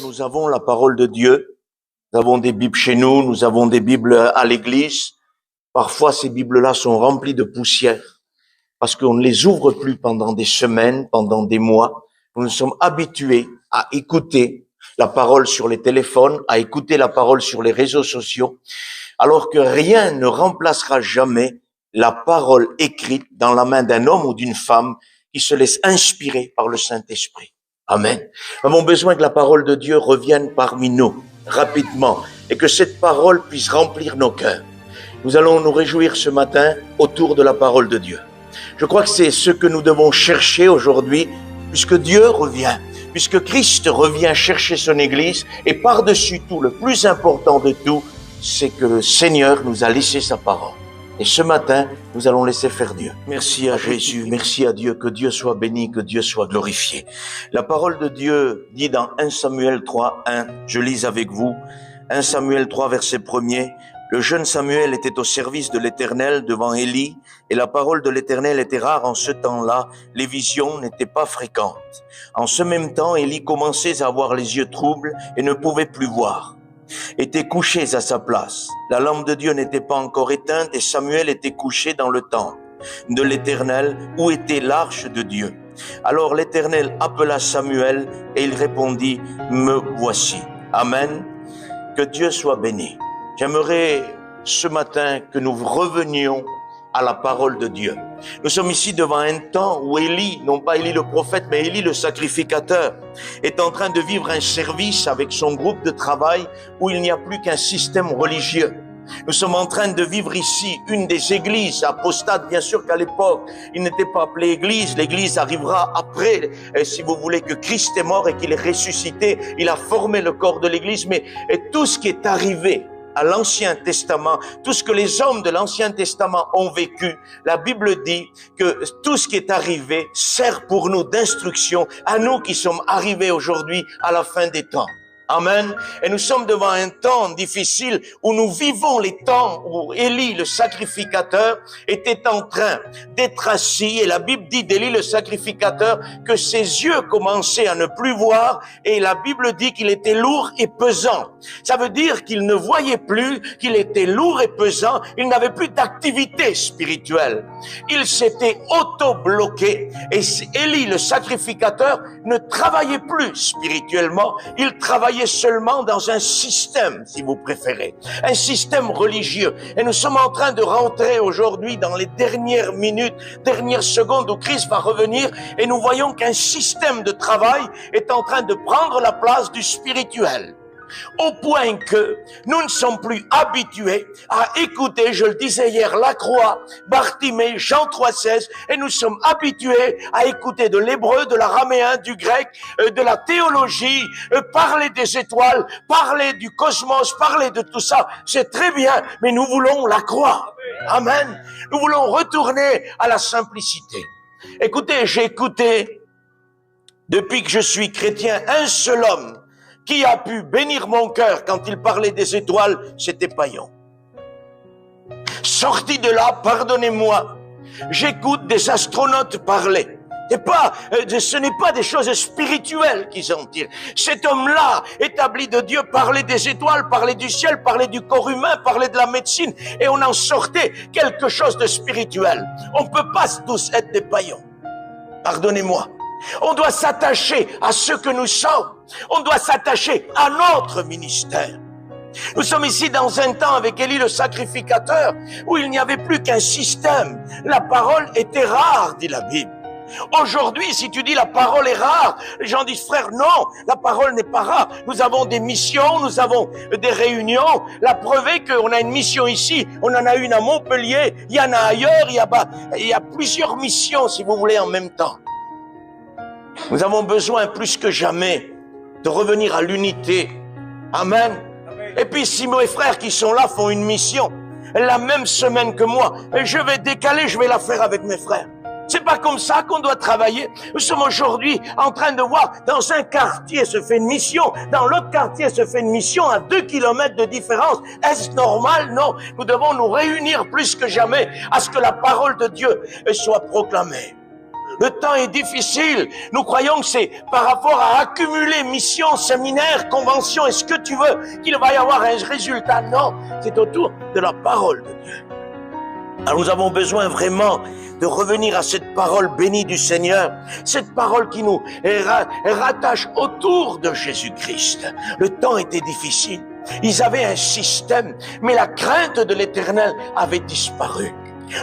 nous avons la parole de Dieu. Nous avons des Bibles chez nous, nous avons des Bibles à l'église. Parfois, ces Bibles-là sont remplies de poussière parce qu'on ne les ouvre plus pendant des semaines, pendant des mois. Nous nous sommes habitués à écouter la parole sur les téléphones, à écouter la parole sur les réseaux sociaux, alors que rien ne remplacera jamais la parole écrite dans la main d'un homme ou d'une femme qui se laisse inspirer par le Saint-Esprit. Amen. Nous avons besoin que la parole de Dieu revienne parmi nous rapidement et que cette parole puisse remplir nos cœurs. Nous allons nous réjouir ce matin autour de la parole de Dieu. Je crois que c'est ce que nous devons chercher aujourd'hui, puisque Dieu revient, puisque Christ revient chercher son Église, et par-dessus tout, le plus important de tout, c'est que le Seigneur nous a laissé sa parole. Et ce matin, nous allons laisser faire Dieu. Merci à Jésus, merci à Dieu, que Dieu soit béni, que Dieu soit glorifié. La parole de Dieu dit dans 1 Samuel 3, 1, je lis avec vous, 1 Samuel 3, verset 1er, le jeune Samuel était au service de l'Éternel devant Élie, et la parole de l'Éternel était rare en ce temps-là, les visions n'étaient pas fréquentes. En ce même temps, Élie commençait à avoir les yeux troubles et ne pouvait plus voir. Était couché à sa place. La lampe de Dieu n'était pas encore éteinte et Samuel était couché dans le temple de l'Éternel où était l'arche de Dieu. Alors l'Éternel appela Samuel et il répondit, me voici. Amen. Que Dieu soit béni. J'aimerais ce matin que nous revenions à la parole de Dieu. Nous sommes ici devant un temps où Élie, non pas Élie le prophète, mais Élie le sacrificateur, est en train de vivre un service avec son groupe de travail où il n'y a plus qu'un système religieux. Nous sommes en train de vivre ici une des églises apostates, bien sûr qu'à l'époque, il n'était pas appelé église. L'église arrivera après, si vous voulez, que Christ est mort et qu'il est ressuscité. Il a formé le corps de l'église, mais tout ce qui est arrivé à l'Ancien Testament, tout ce que les hommes de l'Ancien Testament ont vécu, la Bible dit que tout ce qui est arrivé sert pour nous d'instruction à nous qui sommes arrivés aujourd'hui à la fin des temps. Amen. Et nous sommes devant un temps difficile où nous vivons les temps où Élie, le sacrificateur, était en train d'être assis. Et la Bible dit d'Élie, le sacrificateur, que ses yeux commençaient à ne plus voir. Et la Bible dit qu'il était lourd et pesant. Ça veut dire qu'il ne voyait plus, qu'il était lourd et pesant. Il n'avait plus d'activité spirituelle. Il s'était auto-bloqué. Et Élie, le sacrificateur, ne travaillait plus spirituellement. Il travaillait seulement dans un système, si vous préférez, un système religieux. Et nous sommes en train de rentrer aujourd'hui dans les dernières minutes, dernières secondes où Christ va revenir et nous voyons qu'un système de travail est en train de prendre la place du spirituel. Au point que nous ne sommes plus habitués à écouter, je le disais hier, la croix, Bartimée, Jean 3,16, et nous sommes habitués à écouter de l'hébreu, de l'araméen, du grec, de la théologie, parler des étoiles, parler du cosmos, parler de tout ça, c'est très bien, mais nous voulons la croix. Amen. Nous voulons retourner à la simplicité. Écoutez, j'ai écouté, depuis que je suis chrétien, un seul homme qui a pu bénir mon cœur quand il parlait des étoiles, c'était Payon. Sorti de là, pardonnez-moi, j'écoute des astronautes parler. Ce n'est pas des choses spirituelles qu'ils en tirent. Cet homme-là, établi de Dieu, parlait des étoiles, parlait du ciel, parlait du corps humain, parlait de la médecine, et on en sortait quelque chose de spirituel. On ne peut pas tous être des païens. Pardonnez-moi. On doit s'attacher à ce que nous sommes. On doit s'attacher à notre ministère. Nous sommes ici dans un temps avec Élie le sacrificateur où il n'y avait plus qu'un système. La parole était rare, dit la Bible. Aujourd'hui, si tu dis la parole est rare, les gens disent frère, non, la parole n'est pas rare. Nous avons des missions, nous avons des réunions. La preuve est qu'on a une mission ici, on en a une à Montpellier, il y en a ailleurs, il y a plusieurs missions si vous voulez en même temps. Nous avons besoin plus que jamais de revenir à l'unité. Amen. Et puis si mes frères qui sont là font une mission la même semaine que moi, je vais décaler, je vais la faire avec mes frères. C'est pas comme ça qu'on doit travailler. Nous sommes aujourd'hui en train de voir dans un quartier se fait une mission, dans l'autre quartier se fait une mission à 2 kilomètres de différence. Est-ce normal? Non. Nous devons nous réunir plus que jamais à ce que la parole de Dieu soit proclamée. Le temps est difficile. Nous croyons que c'est par rapport à accumuler missions, séminaires, conventions, est-ce que tu veux qu'il va y avoir un résultat? Non, c'est autour de la parole de Dieu. Alors nous avons besoin vraiment de revenir à cette parole bénie du Seigneur, cette parole qui nous rattache autour de Jésus-Christ. Le temps était difficile. Ils avaient un système, mais la crainte de l'Éternel avait disparu.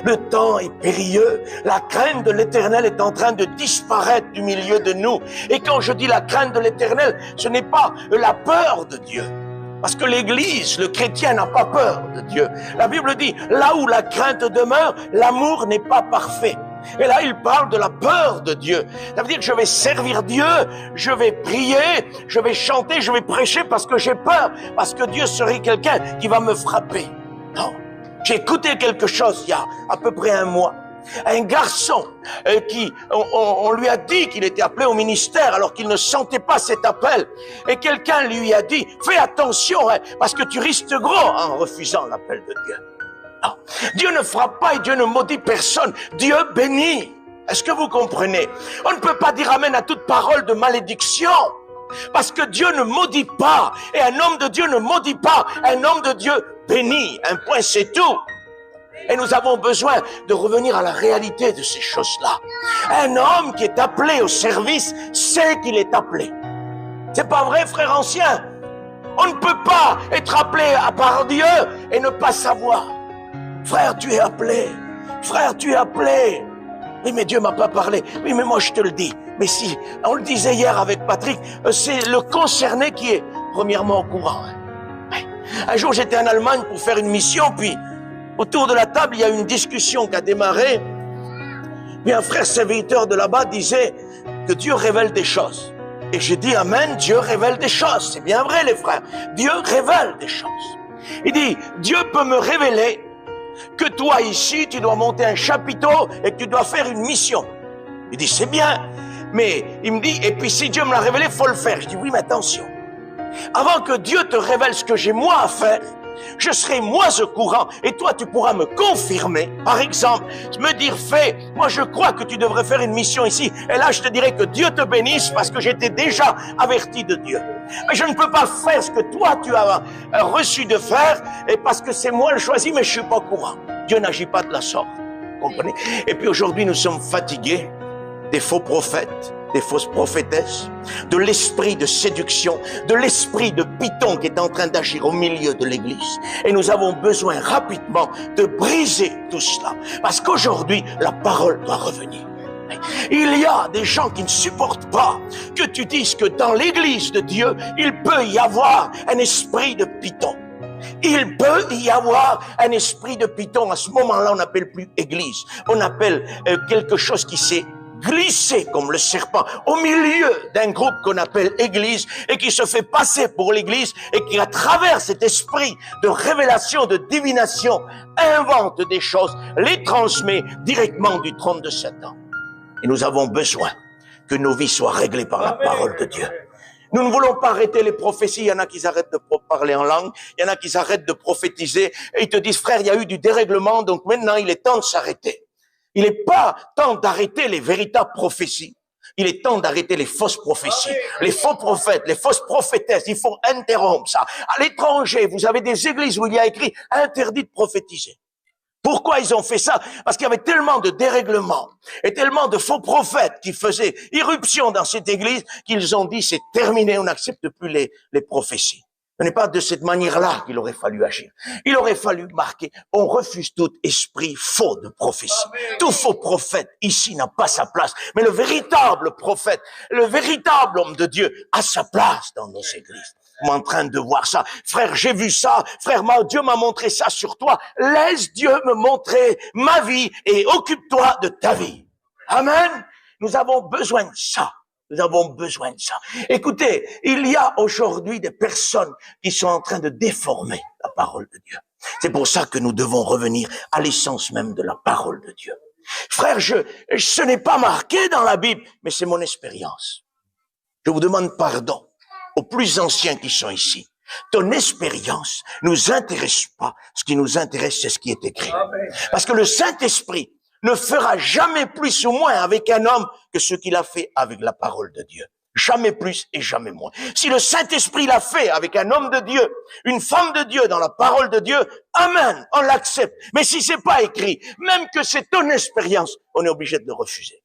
Le temps est périlleux, la crainte de l'Éternel est en train de disparaître du milieu de nous. Et quand je dis la crainte de l'Éternel, ce n'est pas la peur de Dieu. Parce que l'Église, le chrétien n'a pas peur de Dieu. La Bible dit, là où la crainte demeure, l'amour n'est pas parfait. Et là, il parle de la peur de Dieu. Ça veut dire que je vais servir Dieu, je vais prier, je vais chanter, je vais prêcher parce que j'ai peur, parce que Dieu serait quelqu'un qui va me frapper. Non. J'ai écouté quelque chose il y a à peu près un mois. Un garçon on lui a dit qu'il était appelé au ministère alors qu'il ne sentait pas cet appel. Et quelqu'un lui a dit, fais attention parce que tu risques gros en refusant l'appel de Dieu. Non. Dieu ne frappe pas et Dieu ne maudit personne. Dieu bénit. Est-ce que vous comprenez? On ne peut pas dire amen à toute parole de malédiction. Parce que Dieu ne maudit pas. Et un homme de Dieu ne maudit pas. Un homme de Dieu bénit. Un point, c'est tout. Et nous avons besoin de revenir à la réalité de ces choses-là. Un homme qui est appelé au service sait qu'il est appelé. C'est pas vrai, frère ancien? On ne peut pas être appelé par Dieu et ne pas savoir. Frère, tu es appelé. Frère, tu es appelé. Oui, mais Dieu m'a pas parlé. Oui, mais moi, je te le dis. Mais si, on le disait hier avec Patrick, c'est le concerné qui est premièrement au courant. Un jour, j'étais en Allemagne pour faire une mission, puis autour de la table, il y a une discussion qui a démarré. Puis un frère serviteur de là-bas disait que Dieu révèle des choses. Et j'ai dit, amen, Dieu révèle des choses. C'est bien vrai, les frères. Dieu révèle des choses. Il dit, Dieu peut me révéler que toi ici, tu dois monter un chapiteau et que tu dois faire une mission. Il dit, c'est bien. Mais il me dit, et puis si Dieu me l'a révélé, il faut le faire. Je dis, oui, mais attention. Avant que Dieu te révèle ce que j'ai moi à faire, je serai moi au courant et toi tu pourras me confirmer. Par exemple, me dire, fais, moi je crois que tu devrais faire une mission ici. Et là je te dirais que Dieu te bénisse parce que j'étais déjà averti de Dieu. Mais je ne peux pas faire ce que toi tu as reçu de faire et parce que c'est moi le choisi mais je suis pas au courant. Dieu n'agit pas de la sorte. Vous comprenez? Et puis aujourd'hui nous sommes fatigués des faux prophètes, des fausses prophétesses, de l'esprit de séduction, de l'esprit de Python qui est en train d'agir au milieu de l'Église. Et nous avons besoin rapidement de briser tout cela. Parce qu'aujourd'hui, la parole doit revenir. Il y a des gens qui ne supportent pas que tu dises que dans l'Église de Dieu, il peut y avoir un esprit de Python. Il peut y avoir un esprit de Python. À ce moment-là, on n'appelle plus Église. On appelle quelque chose qui s'est glissé comme le serpent au milieu d'un groupe qu'on appelle Église et qui se fait passer pour l'Église et qui à travers cet esprit de révélation, de divination, invente des choses, les transmet directement du trône de Satan. Et nous avons besoin que nos vies soient réglées par la parole de Dieu. Nous ne voulons pas arrêter les prophéties. Il y en a qui arrêtent de parler en langue. Il y en a qui arrêtent de prophétiser. Et ils te disent, frère, il y a eu du dérèglement, donc maintenant il est temps de s'arrêter. Il n'est pas temps d'arrêter les véritables prophéties. Il est temps d'arrêter les fausses prophéties. Les faux prophètes, les fausses prophétesses, il faut interrompre ça. À l'étranger, vous avez des églises où il y a écrit « interdit de prophétiser ». Pourquoi ils ont fait ça? Parce qu'il y avait tellement de dérèglements et tellement de faux prophètes qui faisaient irruption dans cette église qu'ils ont dit « c'est terminé, on n'accepte plus les prophéties ». Ce n'est pas de cette manière-là qu'il aurait fallu agir. Il aurait fallu marquer, on refuse tout esprit faux de prophétie. Tout faux prophète ici n'a pas sa place. Mais le véritable prophète, le véritable homme de Dieu a sa place dans nos églises. On est en train de voir ça. Frère, j'ai vu ça. Frère, Dieu m'a montré ça sur toi. Laisse Dieu me montrer ma vie et occupe-toi de ta vie. Amen. Nous avons besoin de ça. Nous avons besoin de ça. Écoutez, il y a aujourd'hui des personnes qui sont en train de déformer la parole de Dieu. C'est pour ça que nous devons revenir à l'essence même de la parole de Dieu. Frère, ce n'est pas marqué dans la Bible, mais c'est mon expérience. Je vous demande pardon aux plus anciens qui sont ici. Ton expérience nous intéresse pas. Ce qui nous intéresse, c'est ce qui est écrit. Parce que le Saint-Esprit ne fera jamais plus ou moins avec un homme que ce qu'il a fait avec la parole de Dieu. Jamais plus et jamais moins. Si le Saint-Esprit l'a fait avec un homme de Dieu, une femme de Dieu dans la parole de Dieu, amen, on l'accepte. Mais si c'est pas écrit, même que c'est ton expérience, on est obligé de le refuser.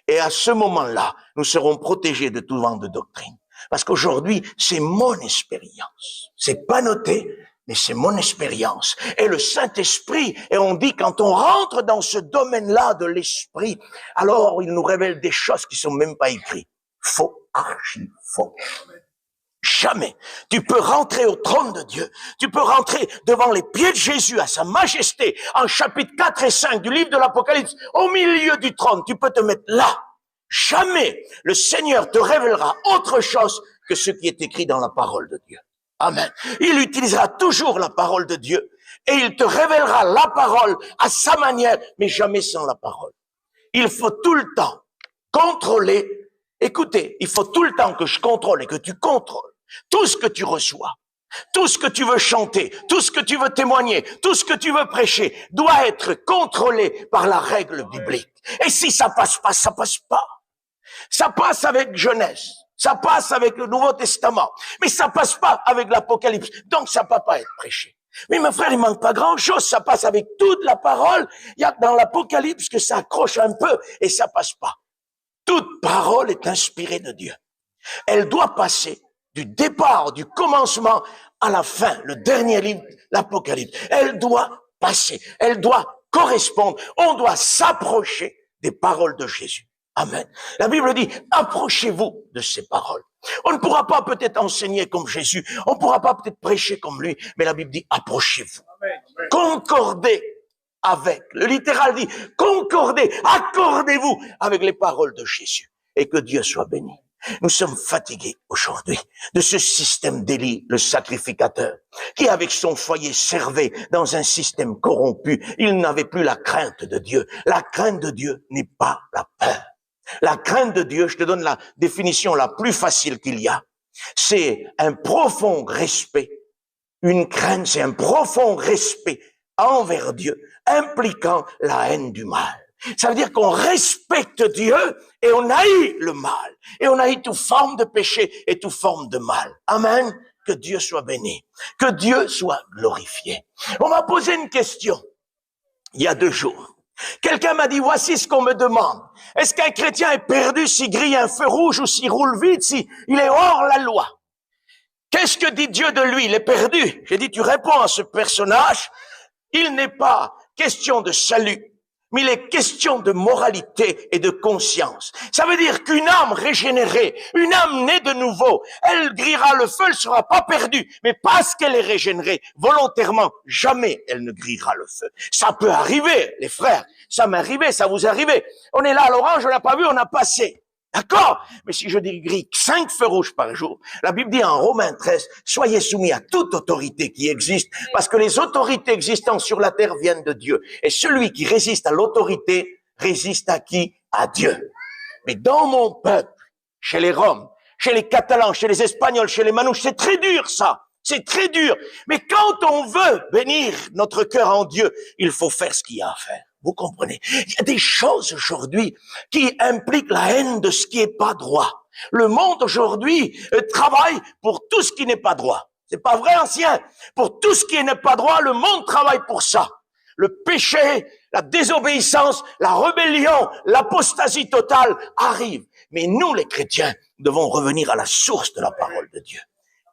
Et à ce moment-là, nous serons protégés de tout vent de doctrine. Parce qu'aujourd'hui, c'est mon expérience. C'est pas noté, mais c'est mon expérience. Et le Saint-Esprit, et on dit quand on rentre dans ce domaine-là de l'esprit, alors il nous révèle des choses qui sont même pas écrites. Faux, archi faux. Jamais. Tu peux rentrer au trône de Dieu. Tu peux rentrer devant les pieds de Jésus à sa majesté, en chapitre 4 et 5 du livre de l'Apocalypse, au milieu du trône. Tu peux te mettre là. Jamais le Seigneur te révélera autre chose que ce qui est écrit dans la parole de Dieu. Amen. Il utilisera toujours la parole de Dieu et il te révélera la parole à sa manière, mais jamais sans la parole. Il faut tout le temps contrôler. Écoutez, il faut tout le temps que je contrôle et que tu contrôles tout ce que tu reçois, tout ce que tu veux chanter, tout ce que tu veux témoigner, tout ce que tu veux prêcher doit être contrôlé par la règle biblique. Et si ça passe pas, ça passe pas. Ça passe avec Genèse, ça passe avec le Nouveau Testament, mais ça passe pas avec l'Apocalypse. Donc ça peut pas être prêché. Mais mon frère, il manque pas grand-chose, ça passe avec toute la parole. Il y a dans l'Apocalypse que ça accroche un peu et ça passe pas. Toute parole est inspirée de Dieu. Elle doit passer du départ, du commencement à la fin, le dernier livre, l'Apocalypse. Elle doit passer, elle doit correspondre. On doit s'approcher des paroles de Jésus. Amen. La Bible dit, approchez-vous de ces paroles. On ne pourra pas peut-être enseigner comme Jésus, on ne pourra pas peut-être prêcher comme lui, mais la Bible dit, approchez-vous. Concordez avec. Le littéral dit, concordez, accordez-vous avec les paroles de Jésus. Et que Dieu soit béni. Nous sommes fatigués aujourd'hui de ce système d'Élie, le sacrificateur, qui avec son foyer servait dans un système corrompu. Il n'avait plus la crainte de Dieu. La crainte de Dieu n'est pas la peur. La crainte de Dieu, je te donne la définition la plus facile qu'il y a. C'est un profond respect. Une crainte, c'est un profond respect envers Dieu, impliquant la haine du mal. Ça veut dire qu'on respecte Dieu et on haït le mal. Et on haït toute forme de péché et toute forme de mal. Amen. Que Dieu soit béni. Que Dieu soit glorifié. On m'a posé une question il y a 2 jours. Quelqu'un m'a dit, voici ce qu'on me demande. Est-ce qu'un chrétien est perdu s'il grille un feu rouge ou s'il roule vite, s'il est hors la loi? Qu'est-ce que dit Dieu de lui? Il est perdu. J'ai dit, tu réponds à ce personnage. Il n'est pas question de salut, mais il est question de moralité et de conscience. Ça veut dire qu'une âme régénérée, une âme née de nouveau, elle grillera le feu, elle ne sera pas perdue. Mais parce qu'elle est régénérée, volontairement, jamais elle ne grillera le feu. Ça peut arriver, les frères. Ça m'est arrivé, ça vous est arrivé. On est là à l'orange, on n'a pas vu, on a passé. D'accord? Mais si je grille 5 feux rouges par jour, la Bible dit en Romains 13, soyez soumis à toute autorité qui existe, parce que les autorités existantes sur la terre viennent de Dieu. Et celui qui résiste à l'autorité, résiste à qui? À Dieu. Mais dans mon peuple, chez les Roms, chez les Catalans, chez les Espagnols, chez les Manouches, c'est très dur ça. C'est très dur. Mais quand on veut bénir notre cœur en Dieu, il faut faire ce qu'il y a à faire. Vous comprenez? Il y a des choses aujourd'hui qui impliquent la haine de ce qui est pas droit. Le monde aujourd'hui travaille pour tout ce qui n'est pas droit. C'est pas vrai, ancien? Pour tout ce qui n'est pas droit, le monde travaille pour ça. Le péché, la désobéissance, la rébellion, l'apostasie totale arrivent. Mais nous, les chrétiens, devons revenir à la source de la parole de Dieu.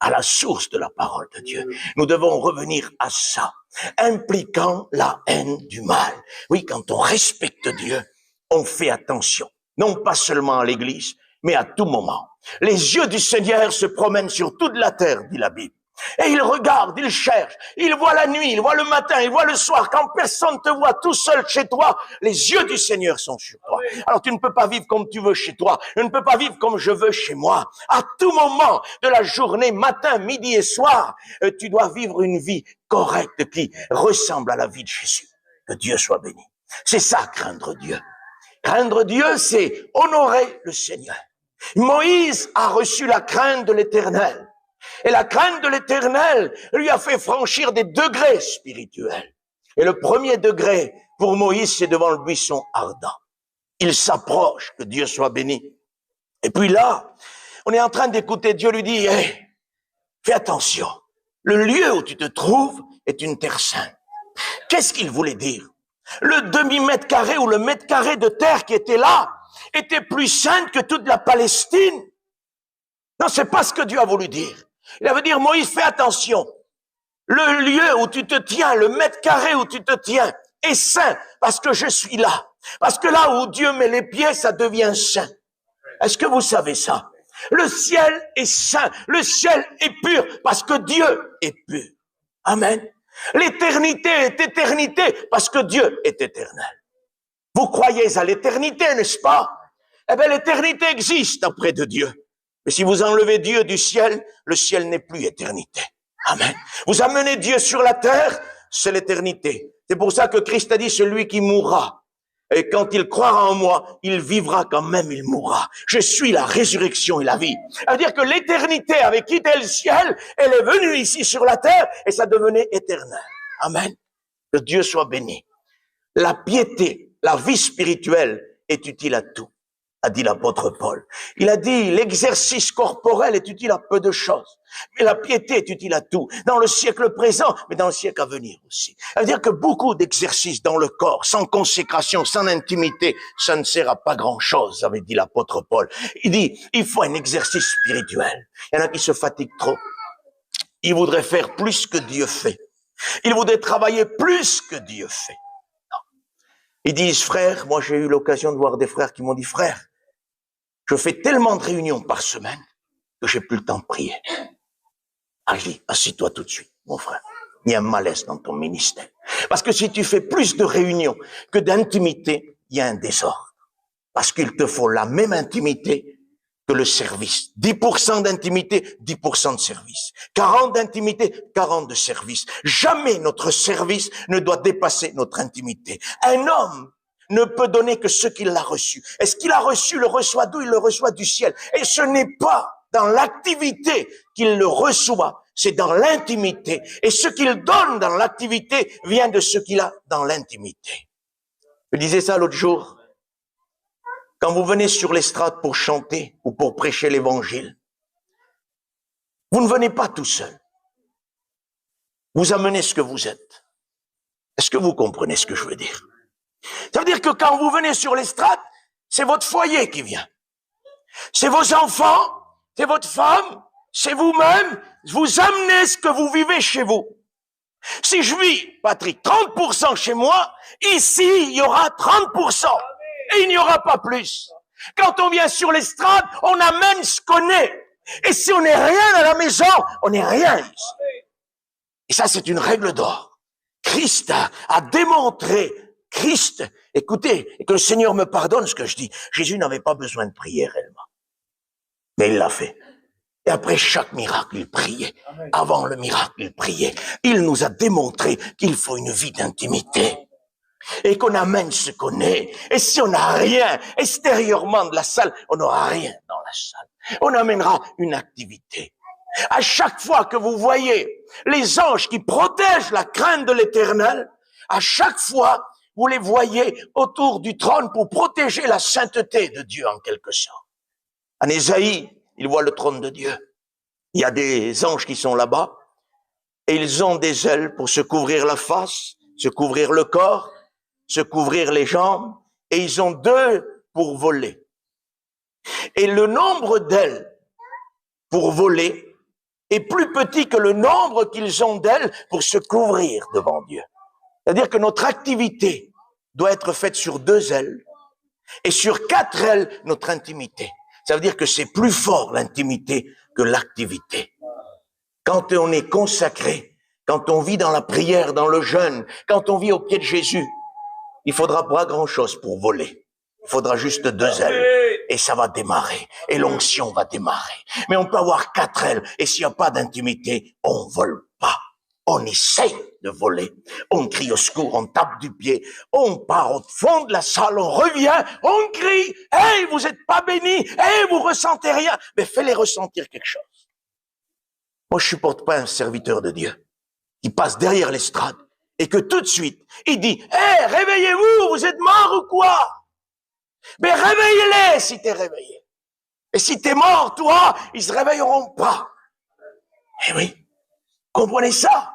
À la source de la parole de Dieu. Nous devons revenir à ça, impliquant la haine du mal. Oui, quand on respecte Dieu, on fait attention, non pas seulement à l'église, mais à tout moment. Les yeux du Seigneur se promènent sur toute la terre, dit la Bible. Et il regarde, il cherche, il voit la nuit, il voit le matin, il voit le soir. Quand personne te voit tout seul chez toi, les yeux du Seigneur sont sur toi. Alors tu ne peux pas vivre comme tu veux chez toi. Je ne peux pas vivre comme je veux chez moi. À tout moment de la journée, matin, midi et soir, tu dois vivre une vie correcte qui ressemble à la vie de Jésus. Que Dieu soit béni. C'est ça, craindre Dieu. Craindre Dieu, c'est honorer le Seigneur. Moïse a reçu la crainte de l'Éternel. Et la crainte de l'Éternel lui a fait franchir des degrés spirituels. Et le premier degré Pour Moïse, c'est devant le buisson ardent. Il s'approche, que Dieu soit béni. Et puis là, on est en train d'écouter, Dieu lui dit, hey, fais attention, le lieu où tu te trouves est une terre sainte. Qu'est-ce qu'il voulait dire? Le demi-mètre carré ou le mètre carré de terre qui était là était plus sainte que toute la Palestine. Non, c'est pas ce que Dieu a voulu dire. Il veut dire, Moïse, fais attention. Le lieu où tu te tiens, le mètre carré où tu te tiens est saint parce que je suis là. Parce que là où Dieu met les pieds, ça devient saint. Est-ce que vous savez ça? Le ciel est saint, le ciel est pur parce que Dieu est pur. Amen. L'éternité est éternité parce que Dieu est éternel. Vous croyez à l'éternité, n'est-ce pas? Eh bien, l'éternité existe auprès de Dieu. Mais si vous enlevez Dieu du ciel, le ciel n'est plus éternité. Amen. Vous amenez Dieu sur la terre, c'est l'éternité. C'est pour ça que Christ a dit, celui qui mourra, et quand il croira en moi, il vivra quand même, il mourra. Je suis la résurrection et la vie. Ça veut dire que l'éternité avait quitté le ciel, elle est venue ici sur la terre, et ça devenait éternel. Amen. Que Dieu soit béni. La piété, la vie spirituelle est utile à tout, a dit l'apôtre Paul. Il a dit, l'exercice corporel est utile à peu de choses, mais la piété est utile à tout, dans le siècle présent, mais dans le siècle à venir aussi. Ça veut dire que beaucoup d'exercices dans le corps, sans consécration, sans intimité, ça ne sert à pas grand-chose, avait dit l'apôtre Paul. Il dit, il faut un exercice spirituel. Il y en a qui se fatiguent trop. Ils voudraient faire plus que Dieu fait. Ils voudraient travailler plus que Dieu fait. Non. Ils disent, frère, moi j'ai eu l'occasion de voir des frères qui m'ont dit, frère, je fais tellement de réunions par semaine que j'ai plus le temps de prier. Ah, je dis, assis-toi tout de suite, mon frère. Il y a un malaise dans ton ministère. Parce que si tu fais plus de réunions que d'intimité, il y a un désordre. Parce qu'il te faut la même intimité que le service. 10% d'intimité, 10% de service. 40 d'intimité, 40 de service. Jamais notre service ne doit dépasser notre intimité. Un homme ne peut donner que ce qu'il a reçu. Et ce qu'il a reçu, le reçoit d'où? Il le reçoit du ciel. Et ce n'est pas dans l'activité qu'il le reçoit, c'est dans l'intimité. Et ce qu'il donne dans l'activité vient de ce qu'il a dans l'intimité. Je disais ça l'autre jour. Quand vous venez sur l'estrade pour chanter ou pour prêcher l'évangile, vous ne venez pas tout seul. Vous amenez ce que vous êtes. Est-ce que vous comprenez ce que je veux dire? Ça veut dire que quand vous venez sur l'estrade, c'est votre foyer qui vient. C'est vos enfants, c'est votre femme, c'est vous-même. Vous amenez ce que vous vivez chez vous. Si je vis, Patrick, 30% chez moi, ici, il y aura 30%. Et il n'y aura pas plus. Quand on vient sur l'estrade, on amène ce qu'on est. Et si on n'est rien à la maison, on n'est rien ici. Et ça, c'est une règle d'or. Christ a démontré, Christ, écoutez, et que le Seigneur me pardonne ce que je dis, Jésus n'avait pas besoin de prier réellement. Mais il l'a fait. Et après chaque miracle, il priait. Avant le miracle, il priait. Il nous a démontré qu'il faut une vie d'intimité. Et qu'on amène ce qu'on est. Et si on n'a rien extérieurement de la salle, on n'aura rien dans la salle. On amènera une activité. À chaque fois que vous voyez les anges qui protègent la crainte de l'Éternel, à chaque fois, vous les voyez autour du trône pour protéger la sainteté de Dieu en quelque sorte. En Ésaïe, il voit le trône de Dieu. Il y a des anges qui sont là-bas et ils ont des ailes pour se couvrir la face, se couvrir le corps, se couvrir les jambes, et ils ont 2 pour voler. Et le nombre d'ailes pour voler est plus petit que le nombre qu'ils ont d'ailes pour se couvrir devant Dieu. C'est-à-dire que notre activité doit être faite sur 2 ailes, et sur 4 ailes, notre intimité. Ça veut dire que c'est plus fort l'intimité que l'activité. Quand on est consacré, quand on vit dans la prière, dans le jeûne, quand on vit au pied de Jésus, il faudra pas grand-chose pour voler. Il faudra juste 2 ailes. Et ça va démarrer. Et l'onction va démarrer. Mais on peut avoir 4 ailes. Et s'il n'y a pas d'intimité, on vole pas. On essaye de voler. On crie au secours, on tape du pied. On part au fond de la salle, on revient, on crie. Hey, vous êtes pas bénis. Hey, vous ressentez rien. Mais fais-les ressentir quelque chose. Moi, je supporte pas un serviteur de Dieu qui passe derrière l'estrade Et que tout de suite, il dit, hé, réveillez-vous, vous êtes morts ou quoi? Mais réveillez-les si t'es réveillé. Et si t'es mort, toi, ils se réveilleront pas. Eh oui, comprenez ça?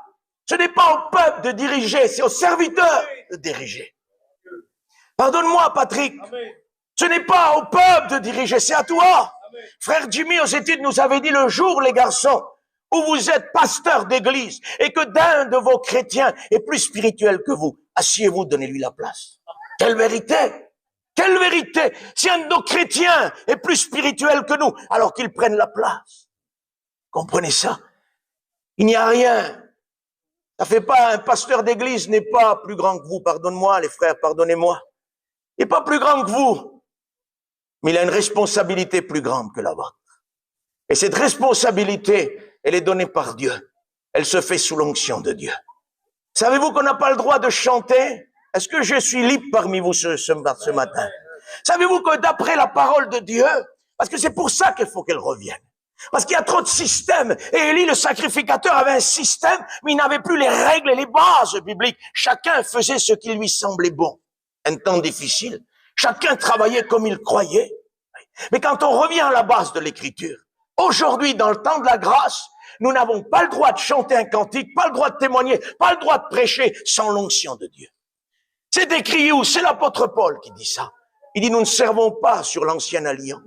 Ce n'est pas au peuple de diriger, c'est aux serviteurs de diriger. Pardonne-moi, Patrick. Ce n'est pas au peuple de diriger, c'est à toi. Frère Jimmy, aux études, nous avait dit le jour, les garçons, où vous êtes pasteur d'église et que d'un de vos chrétiens est plus spirituel que vous, asseyez-vous, donnez-lui la place. Quelle vérité! Quelle vérité! Si un de nos chrétiens est plus spirituel que nous, alors qu'ils prennent la place. Comprenez ça? Il n'y a rien. Ça fait pas, un pasteur d'église n'est pas plus grand que vous. Pardonne-moi, les frères, pardonnez-moi. Il n'est pas plus grand que vous. Mais il a une responsabilité plus grande que la vôtre. Et cette responsabilité, elle est donnée par Dieu. Elle se fait sous l'onction de Dieu. Savez-vous qu'on n'a pas le droit de chanter? Est-ce que je suis libre parmi vous ce matin? Savez-vous que d'après la parole de Dieu, parce que c'est pour ça qu'il faut qu'elle revienne. Parce qu'il y a trop de systèmes. Et Élie, le sacrificateur, avait un système, mais il n'avait plus les règles et les bases bibliques. Chacun faisait ce qui lui semblait bon. Un temps difficile. Chacun travaillait comme il croyait. Mais quand on revient à la base de l'écriture, aujourd'hui, dans le temps de la grâce, nous n'avons pas le droit de chanter un cantique, pas le droit de témoigner, pas le droit de prêcher sans l'onction de Dieu. C'est écrit où? C'est l'apôtre Paul qui dit ça. Il dit, nous ne servons pas sur l'ancienne alliance,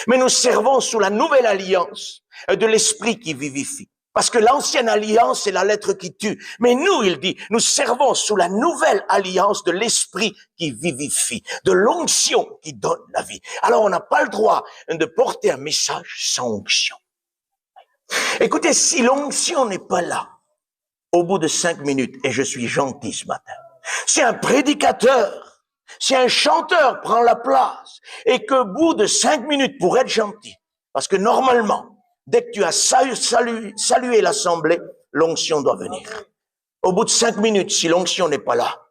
mais nous servons sous la nouvelle alliance de l'esprit qui vivifie. Parce que l'ancienne alliance, c'est la lettre qui tue. Mais nous, il dit, nous servons sous la nouvelle alliance de l'esprit qui vivifie, de l'onction qui donne la vie. Alors, on n'a pas le droit de porter un message sans onction. Écoutez, si l'onction n'est pas là, au bout de 5 minutes, et je suis gentil ce matin, si un prédicateur, si un chanteur prend la place, et qu'au bout de 5 minutes, pour être gentil, parce que normalement, dès que tu as salué l'assemblée, l'onction doit venir. Au bout de 5 minutes, si l'onction n'est pas là,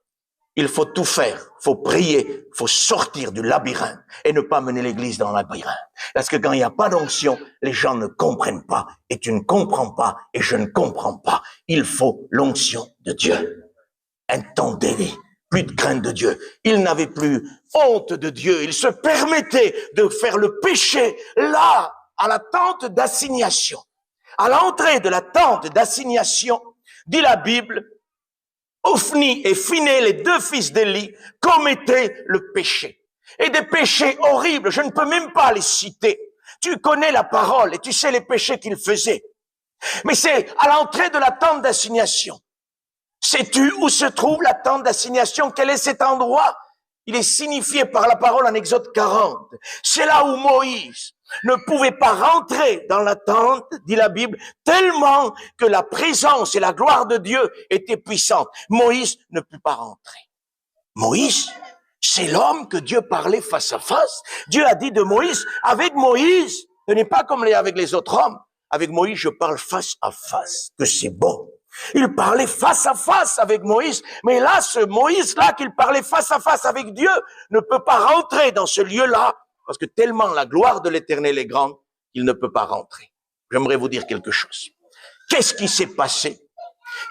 il faut tout faire, faut prier, faut sortir du labyrinthe et ne pas mener l'église dans le labyrinthe. Parce que quand il n'y a pas d'onction, les gens ne comprennent pas et tu ne comprends pas et je ne comprends pas. Il faut l'onction de Dieu. Un temps d'éveil, plus de crainte de Dieu. Il n'avait plus honte de Dieu. Il se permettait de faire le péché là, à la tente d'assignation. À l'entrée de la tente d'assignation, dit la Bible, Ophni et Phiné, les 2 fils d'Élie, commettaient le péché. Et des péchés horribles, je ne peux même pas les citer. Tu connais la parole et tu sais les péchés qu'ils faisaient. Mais c'est à l'entrée de la tente d'assignation. Sais-tu où se trouve la tente d'assignation? Quel est cet endroit? Il est signifié par la parole en Exode 40. C'est là où Moïse ne pouvait pas rentrer dans la tente, dit la Bible, tellement que la présence et la gloire de Dieu étaient puissantes. Moïse ne put pas rentrer. Moïse, c'est l'homme que Dieu parlait face à face. Dieu a dit de Moïse, avec Moïse, ce n'est pas comme avec les autres hommes. Avec Moïse, je parle face à face, que c'est bon. Il parlait face à face avec Moïse, mais là, ce Moïse-là, qu'il parlait face à face avec Dieu, ne peut pas rentrer dans ce lieu-là, parce que tellement la gloire de l'Éternel est grande, qu'il ne peut pas rentrer. J'aimerais vous dire quelque chose. Qu'est-ce qui s'est passé?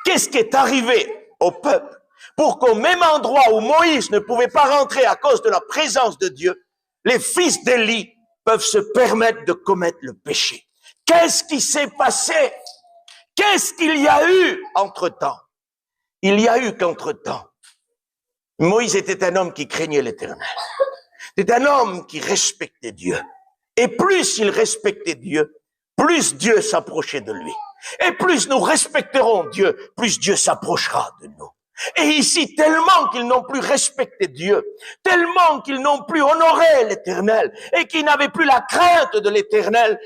Qu'est-ce qui est arrivé au peuple pour qu'au même endroit où Moïse ne pouvait pas rentrer à cause de la présence de Dieu, les fils d'Élie peuvent se permettre de commettre le péché? Qu'est-ce qui s'est passé? Qu'est-ce qu'il y a eu entre-temps? Il y a eu qu'entre-temps, Moïse était un homme qui craignait l'Éternel. C'était un homme qui respectait Dieu. Et plus il respectait Dieu, plus Dieu s'approchait de lui. Et plus nous respecterons Dieu, plus Dieu s'approchera de nous. Et ici, tellement qu'ils n'ont plus respecté Dieu, tellement qu'ils n'ont plus honoré l'Éternel, et qu'ils n'avaient plus la crainte de l'Éternel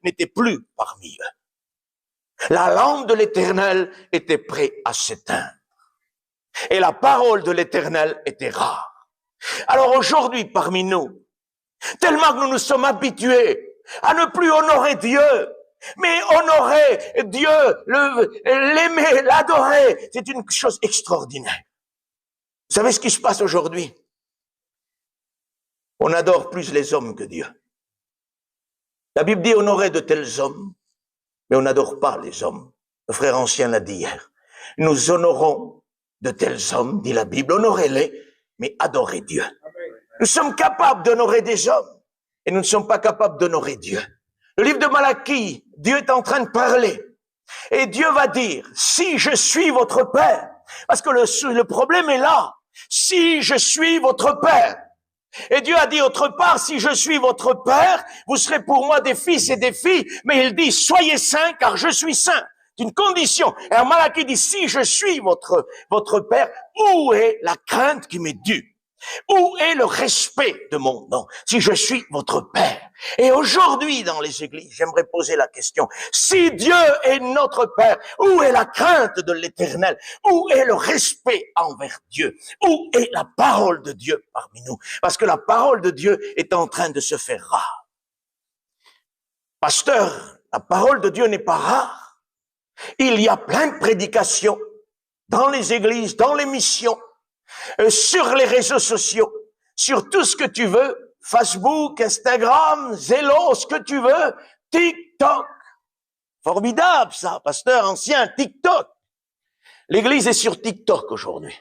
n'était plus parmi eux. La lampe de l'Éternel était prête à s'éteindre. Et la parole de l'Éternel était rare. Alors aujourd'hui, parmi nous, tellement que nous nous sommes habitués à ne plus honorer Dieu, mais honorer Dieu, l'aimer, l'adorer, c'est une chose extraordinaire. Vous savez ce qui se passe aujourd'hui? On adore plus les hommes que Dieu. La Bible dit honorer de tels hommes, mais on n'adore pas les hommes. Le frère ancien l'a dit hier. Nous honorons de tels hommes, dit la Bible, honorez-les, mais adorez Dieu. Nous sommes capables d'honorer des hommes et nous ne sommes pas capables d'honorer Dieu. Le livre de Malachie, Dieu est en train de parler et Dieu va dire, si je suis votre Père, parce que le problème est là, si je suis votre Père, et Dieu a dit autre part, si je suis votre Père, vous serez pour moi des fils et des filles, mais il dit, soyez saints car je suis saint. C'est une condition. Et en Malachie dit, si je suis votre Père, où est la crainte qui m'est due? Où est le respect de mon nom? Si je suis votre Père. Et aujourd'hui, dans les églises, j'aimerais poser la question. Si Dieu est notre Père, où est la crainte de l'Éternel? Où est le respect envers Dieu? Où est la parole de Dieu parmi nous? Parce que la parole de Dieu est en train de se faire rare. Pasteur, la parole de Dieu n'est pas rare. Il y a plein de prédications dans les églises, dans les missions, sur les réseaux sociaux, sur tout ce que tu veux, Facebook, Instagram, Zello, ce que tu veux, TikTok. Formidable ça, pasteur ancien, TikTok. L'église est sur TikTok aujourd'hui.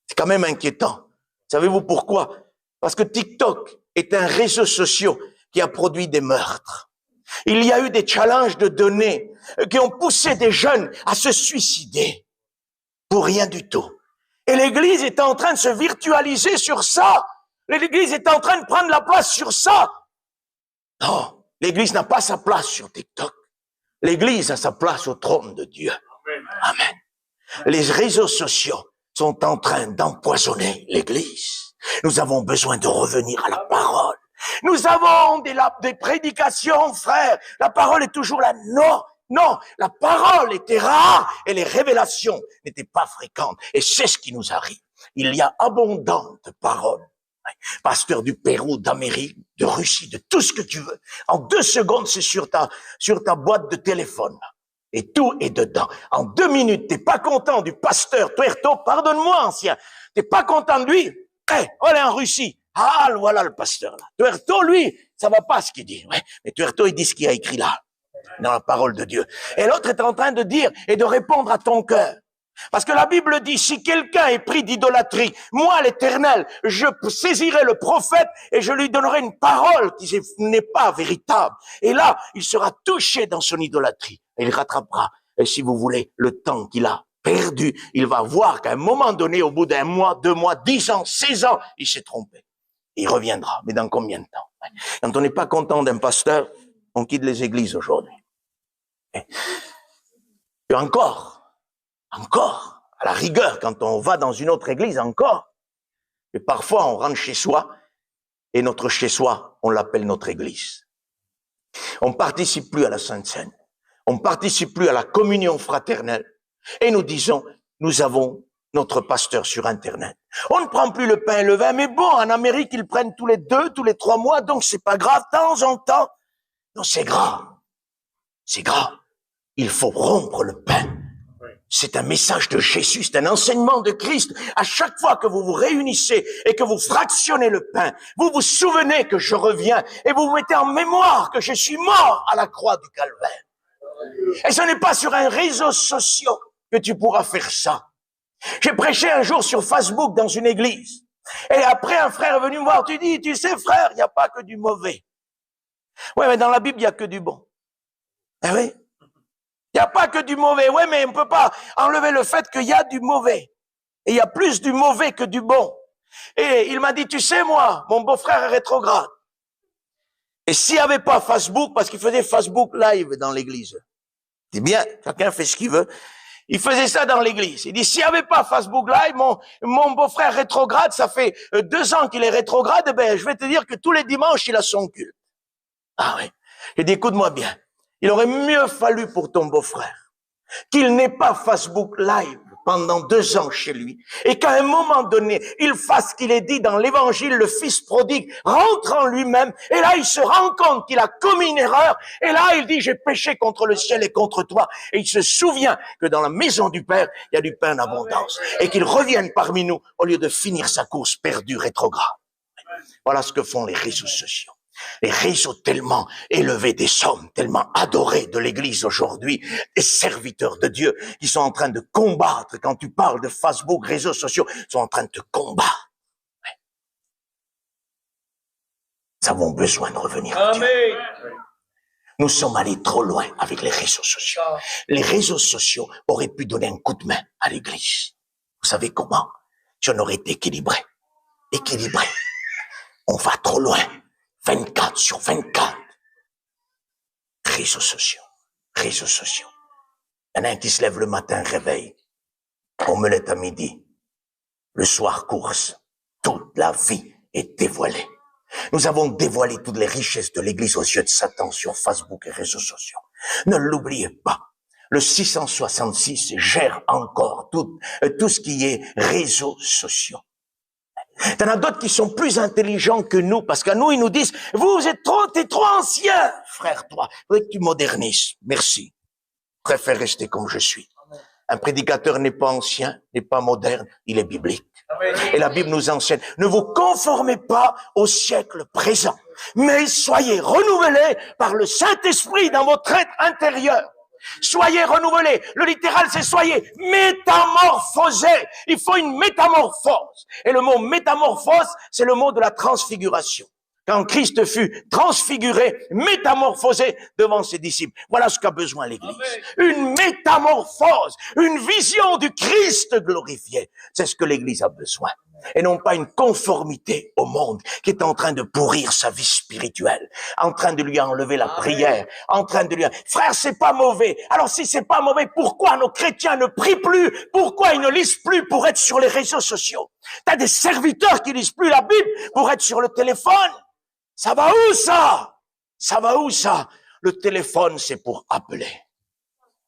C'est quand même inquiétant. Savez-vous pourquoi? Parce que TikTok est un réseau social qui a produit des meurtres. Il y a eu des challenges de données qui ont poussé des jeunes à se suicider pour rien du tout. Et l'église est en train de se virtualiser sur ça. L'église est en train de prendre la place sur ça. Non, l'église n'a pas sa place sur TikTok. L'église a sa place au trône de Dieu. Amen. Les réseaux sociaux sont en train d'empoisonner l'église. Nous avons besoin de revenir à la parole. Nous avons des prédications, frères. La parole est toujours là. Non, la parole était rare et les révélations n'étaient pas fréquentes. Et c'est ce qui nous arrive. Il y a abondante de paroles. Pasteur du Pérou, d'Amérique, de Russie, de tout ce que tu veux. En 2 secondes, c'est sur ta boîte de téléphone. Et tout est dedans. En 2 minutes, t'es pas content du pasteur Tuerto, pardonne-moi, ancien. T'es pas content de lui? Voilà en Russie. Ah, voilà le pasteur là. Tuerto, lui, ça va pas ce qu'il dit. Ouais, mais Tuerto, il dit ce qu'il a écrit là, dans la parole de Dieu. Et l'autre est en train de dire et de répondre à ton cœur. Parce que la Bible dit, si quelqu'un est pris d'idolâtrie, moi, l'Éternel, je saisirai le prophète et je lui donnerai une parole qui n'est pas véritable. Et là, il sera touché dans son idolâtrie. Et il rattrapera. Et si vous voulez, le temps qu'il a perdu, il va voir qu'à un moment donné, au bout d'1 mois, 2 mois, 10 ans, 16 ans, il s'est trompé. Il reviendra. Mais dans combien de temps? Quand on n'est pas content d'un pasteur, on quitte les églises aujourd'hui. Et encore, à la rigueur, quand on va dans une autre église, encore. Et parfois, on rentre chez soi, et notre chez soi, on l'appelle notre église. On participe plus à la Sainte Seine. On participe plus à la communion fraternelle. Et nous disons, nous avons notre pasteur sur Internet. On ne prend plus le pain et le vin, mais bon, en Amérique, ils prennent tous les 2, tous les 3 mois, donc c'est pas grave, de temps en temps. Non, c'est grave. C'est grave. Il faut rompre le pain. C'est un message de Jésus, c'est un enseignement de Christ. À chaque fois que vous vous réunissez et que vous fractionnez le pain, vous vous souvenez que je reviens et vous mettez en mémoire que je suis mort à la croix du Calvaire. Et ce n'est pas sur un réseau social que tu pourras faire ça. J'ai prêché un jour sur Facebook dans une église. Et après, un frère est venu me voir. Tu sais, frère, il n'y a pas que du mauvais. Ouais, mais dans la Bible, il n'y a que du bon. Eh oui. Il n'y a pas que du mauvais. Ouais, mais on ne peut pas enlever le fait qu'il y a du mauvais. Et il y a plus du mauvais que du bon. Et il m'a dit, tu sais, moi, mon beau-frère est rétrograde. Et s'il n'y avait pas Facebook, parce qu'il faisait Facebook live dans l'église. C'est bien, chacun fait ce qu'il veut. Il faisait ça dans l'église. Il dit, s'il n'y avait pas Facebook live, mon beau-frère rétrograde, ça fait 2 ans qu'il est rétrograde, je vais te dire que tous les dimanches, il a son culte. Ah oui. J'ai dit, écoute-moi bien. Il aurait mieux fallu pour ton beau-frère qu'il n'ait pas Facebook live pendant 2 ans chez lui et qu'à un moment donné, il fasse ce qu'il est dit dans l'évangile, le fils prodigue rentre en lui-même et là, il se rend compte qu'il a commis une erreur et là, il dit, j'ai péché contre le ciel et contre toi. Et il se souvient que dans la maison du Père, il y a du pain en abondance et qu'il revienne parmi nous au lieu de finir sa course perdue rétrograde. Voilà ce que font les réseaux sociaux. Les réseaux tellement élevés des hommes, tellement adorés de l'Église aujourd'hui, des serviteurs de Dieu qui sont en train de combattre. Quand tu parles de Facebook, réseaux sociaux, ils sont en train de te combattre. Nous avons besoin de revenir à Dieu. Nous sommes allés trop loin avec les réseaux sociaux. Les réseaux sociaux auraient pu donner un coup de main à l'Église. Vous savez comment? Si on aurait été équilibré. Équilibré. On va trop loin. 24 sur 24. Réseaux sociaux. Réseaux sociaux. Il y en a un qui se lève le matin, réveil. Omelette à midi. Le soir, course. Toute la vie est dévoilée. Nous avons dévoilé toutes les richesses de l'Église aux yeux de Satan sur Facebook et réseaux sociaux. Ne l'oubliez pas. Le 666 gère encore tout ce qui est réseaux sociaux. Il y en a d'autres qui sont plus intelligents que nous, parce qu'à nous, ils nous disent, t'es trop ancien, frère, toi. Il faudrait que tu modernises. Merci. Je préfère rester comme je suis. Un prédicateur n'est pas ancien, n'est pas moderne, il est biblique. Et la Bible nous enseigne, ne vous conformez pas au siècle présent, mais soyez renouvelés par le Saint-Esprit dans votre être intérieur. Soyez renouvelés. Le littéral, c'est soyez métamorphosés. Il faut une métamorphose. Et le mot métamorphose, c'est le mot de la transfiguration. Quand Christ fut transfiguré, métamorphosé devant ses disciples. Voilà ce qu'a besoin l'Église. Une métamorphose, une vision du Christ glorifié. C'est ce que l'Église a besoin. Et non pas une conformité au monde qui est en train de pourrir sa vie spirituelle, en train de lui enlever la prière, en train de lui... Frère, c'est pas mauvais. Alors si c'est pas mauvais, pourquoi nos chrétiens ne prient plus? Pourquoi ils ne lisent plus pour être sur les réseaux sociaux? T'as des serviteurs qui lisent plus la Bible pour être sur le téléphone. Ça va où ça? Ça va où ça? Le téléphone, c'est pour appeler.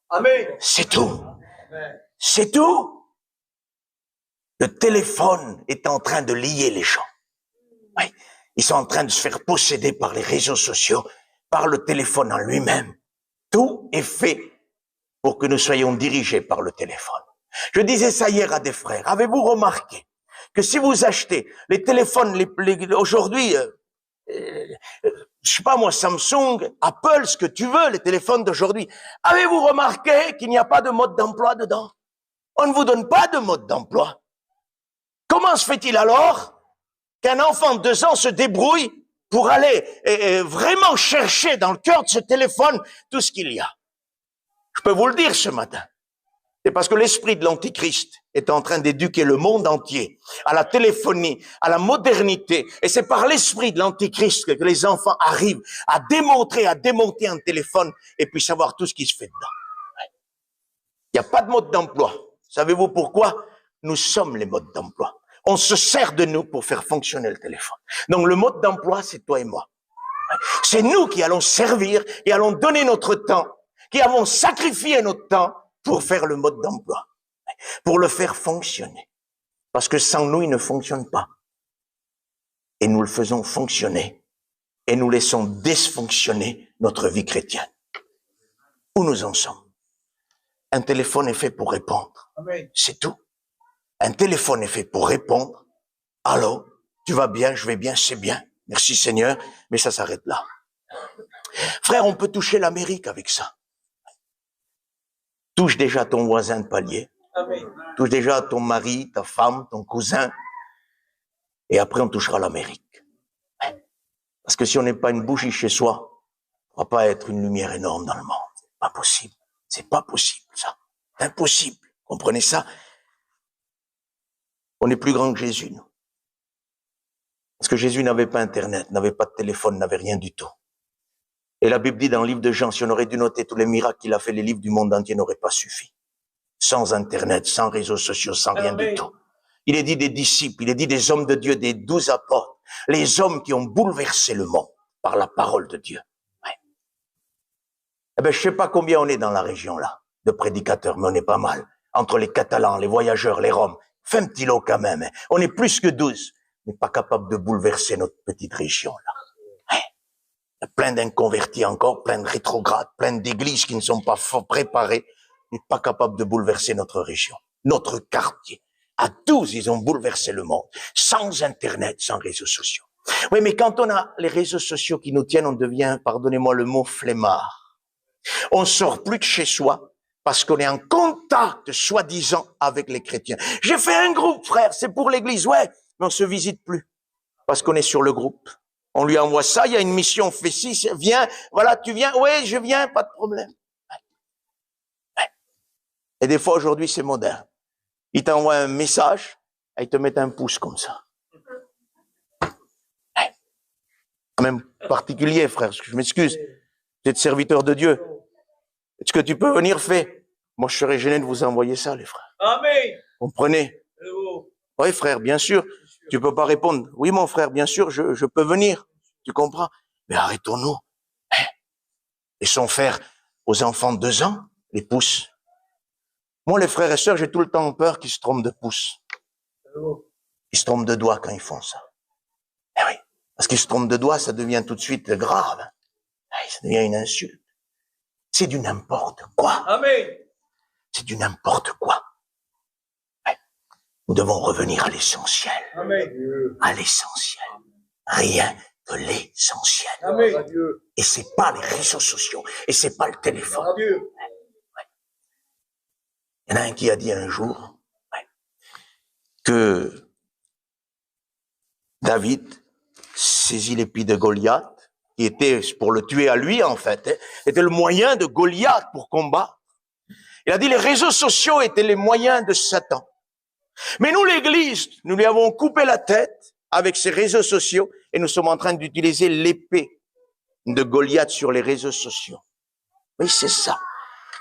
Amen. C'est tout. C'est tout. Le téléphone est en train de lier les gens. Oui. Ils sont en train de se faire posséder par les réseaux sociaux, par le téléphone en lui-même. Tout est fait pour que nous soyons dirigés par le téléphone. Je disais ça hier à des frères. Avez-vous remarqué que si vous achetez les téléphones aujourd'hui, je sais pas moi, Samsung, Apple, ce que tu veux, les téléphones d'aujourd'hui, avez-vous remarqué qu'il n'y a pas de mode d'emploi dedans? On ne vous donne pas de mode d'emploi. Comment se fait-il alors qu'un enfant de 2 ans se débrouille pour aller vraiment chercher dans le cœur de ce téléphone tout ce qu'il y a? Je peux vous le dire ce matin. C'est parce que l'esprit de l'Antichrist est en train d'éduquer le monde entier à la téléphonie, à la modernité. Et c'est par l'esprit de l'Antichrist que les enfants arrivent à démonter un téléphone et puis savoir tout ce qui se fait dedans. Il n'y a pas de mode d'emploi. Savez-vous pourquoi? Nous sommes les modes d'emploi. On se sert de nous pour faire fonctionner le téléphone. Donc le mode d'emploi, c'est toi et moi. C'est nous qui allons servir et allons donner notre temps, qui avons sacrifié notre temps pour faire le mode d'emploi, pour le faire fonctionner. Parce que sans nous, il ne fonctionne pas. Et nous le faisons fonctionner. Et nous laissons dysfonctionner notre vie chrétienne. Où nous en sommes? Un téléphone est fait pour répondre. C'est tout. Un téléphone est fait pour répondre. Allô, tu vas bien, je vais bien, c'est bien. Merci Seigneur, mais ça s'arrête là. Frère, on peut toucher l'Amérique avec ça. Touche déjà ton voisin de palier. Touche déjà ton mari, ta femme, ton cousin. Et après, on touchera l'Amérique. Parce que si on n'est pas une bougie chez soi, on ne va pas être une lumière énorme dans le monde. C'est pas possible. C'est pas possible, ça. Impossible. Comprenez ça? On est plus grand que Jésus, nous. Parce que Jésus n'avait pas Internet, n'avait pas de téléphone, n'avait rien du tout. Et la Bible dit dans le livre de Jean, si on aurait dû noter tous les miracles qu'il a fait, les livres du monde entier n'auraient pas suffi. Sans Internet, sans réseaux sociaux, sans rien du tout. Il est dit des disciples, il est dit des hommes de Dieu, des 12 apôtres, les hommes qui ont bouleversé le monde par la parole de Dieu. Ouais. Eh ben, je sais pas combien on est dans la région là, de prédicateurs, mais on est pas mal. Entre les Catalans, les voyageurs, les Roms, fait un petit lot quand même. Hein. On est plus que 12, mais pas capable de bouleverser notre petite région là. Il y a plein d'inconvertis encore, plein de rétrogrades, plein d'églises qui ne sont pas préparées, mais pas capables de bouleverser notre région, notre quartier. À 12, ils ont bouleversé le monde, sans Internet, sans réseaux sociaux. Oui, mais quand on a les réseaux sociaux qui nous tiennent, on devient, pardonnez-moi le mot, flemmard. On sort plus de chez soi parce qu'on est en contact, soi-disant, avec les chrétiens. J'ai fait un groupe, frère, c'est pour l'église, ouais, mais on se visite plus parce qu'on est sur le groupe. On lui envoie ça, il y a une mission, on fait ci, viens, voilà, tu viens, ouais, je viens, pas de problème. Ouais. Et des fois, aujourd'hui, c'est moderne. Ils t'envoient un message, et ils te mettent un pouce comme ça. Ouais. Même particulier, frère, je m'excuse. Vous êtes serviteur de Dieu. Est-ce que tu peux venir faire? Moi, je serais gêné de vous envoyer ça, les frères. Amen. Comprenez? Oui, frère, bien sûr. Tu peux pas répondre. Oui, mon frère, bien sûr, je peux venir. Tu comprends? Mais arrêtons-nous. Laissons faire aux enfants de 2 ans les pouces. Moi, les frères et sœurs, j'ai tout le temps peur qu'ils se trompent de pouces. Ils se trompent de doigts quand ils font ça. Eh oui. Parce qu'ils se trompent de doigts, ça devient tout de suite grave. Ça devient une insulte. C'est du n'importe quoi. Amen. C'est du n'importe quoi. Ouais. Nous devons revenir à l'essentiel. Amen. À l'essentiel. Rien que l'essentiel. Amen. Et c'est pas les réseaux sociaux. Et c'est pas le téléphone. Ouais. Il y en a un qui a dit un jour que David saisit l'épée de Goliath, qui était pour le tuer à lui en fait, était le moyen de Goliath pour combattre. Il a dit les réseaux sociaux étaient les moyens de Satan. Mais nous, l'Église, nous lui avons coupé la tête avec ces réseaux sociaux et nous sommes en train d'utiliser l'épée de Goliath sur les réseaux sociaux. Oui, c'est ça.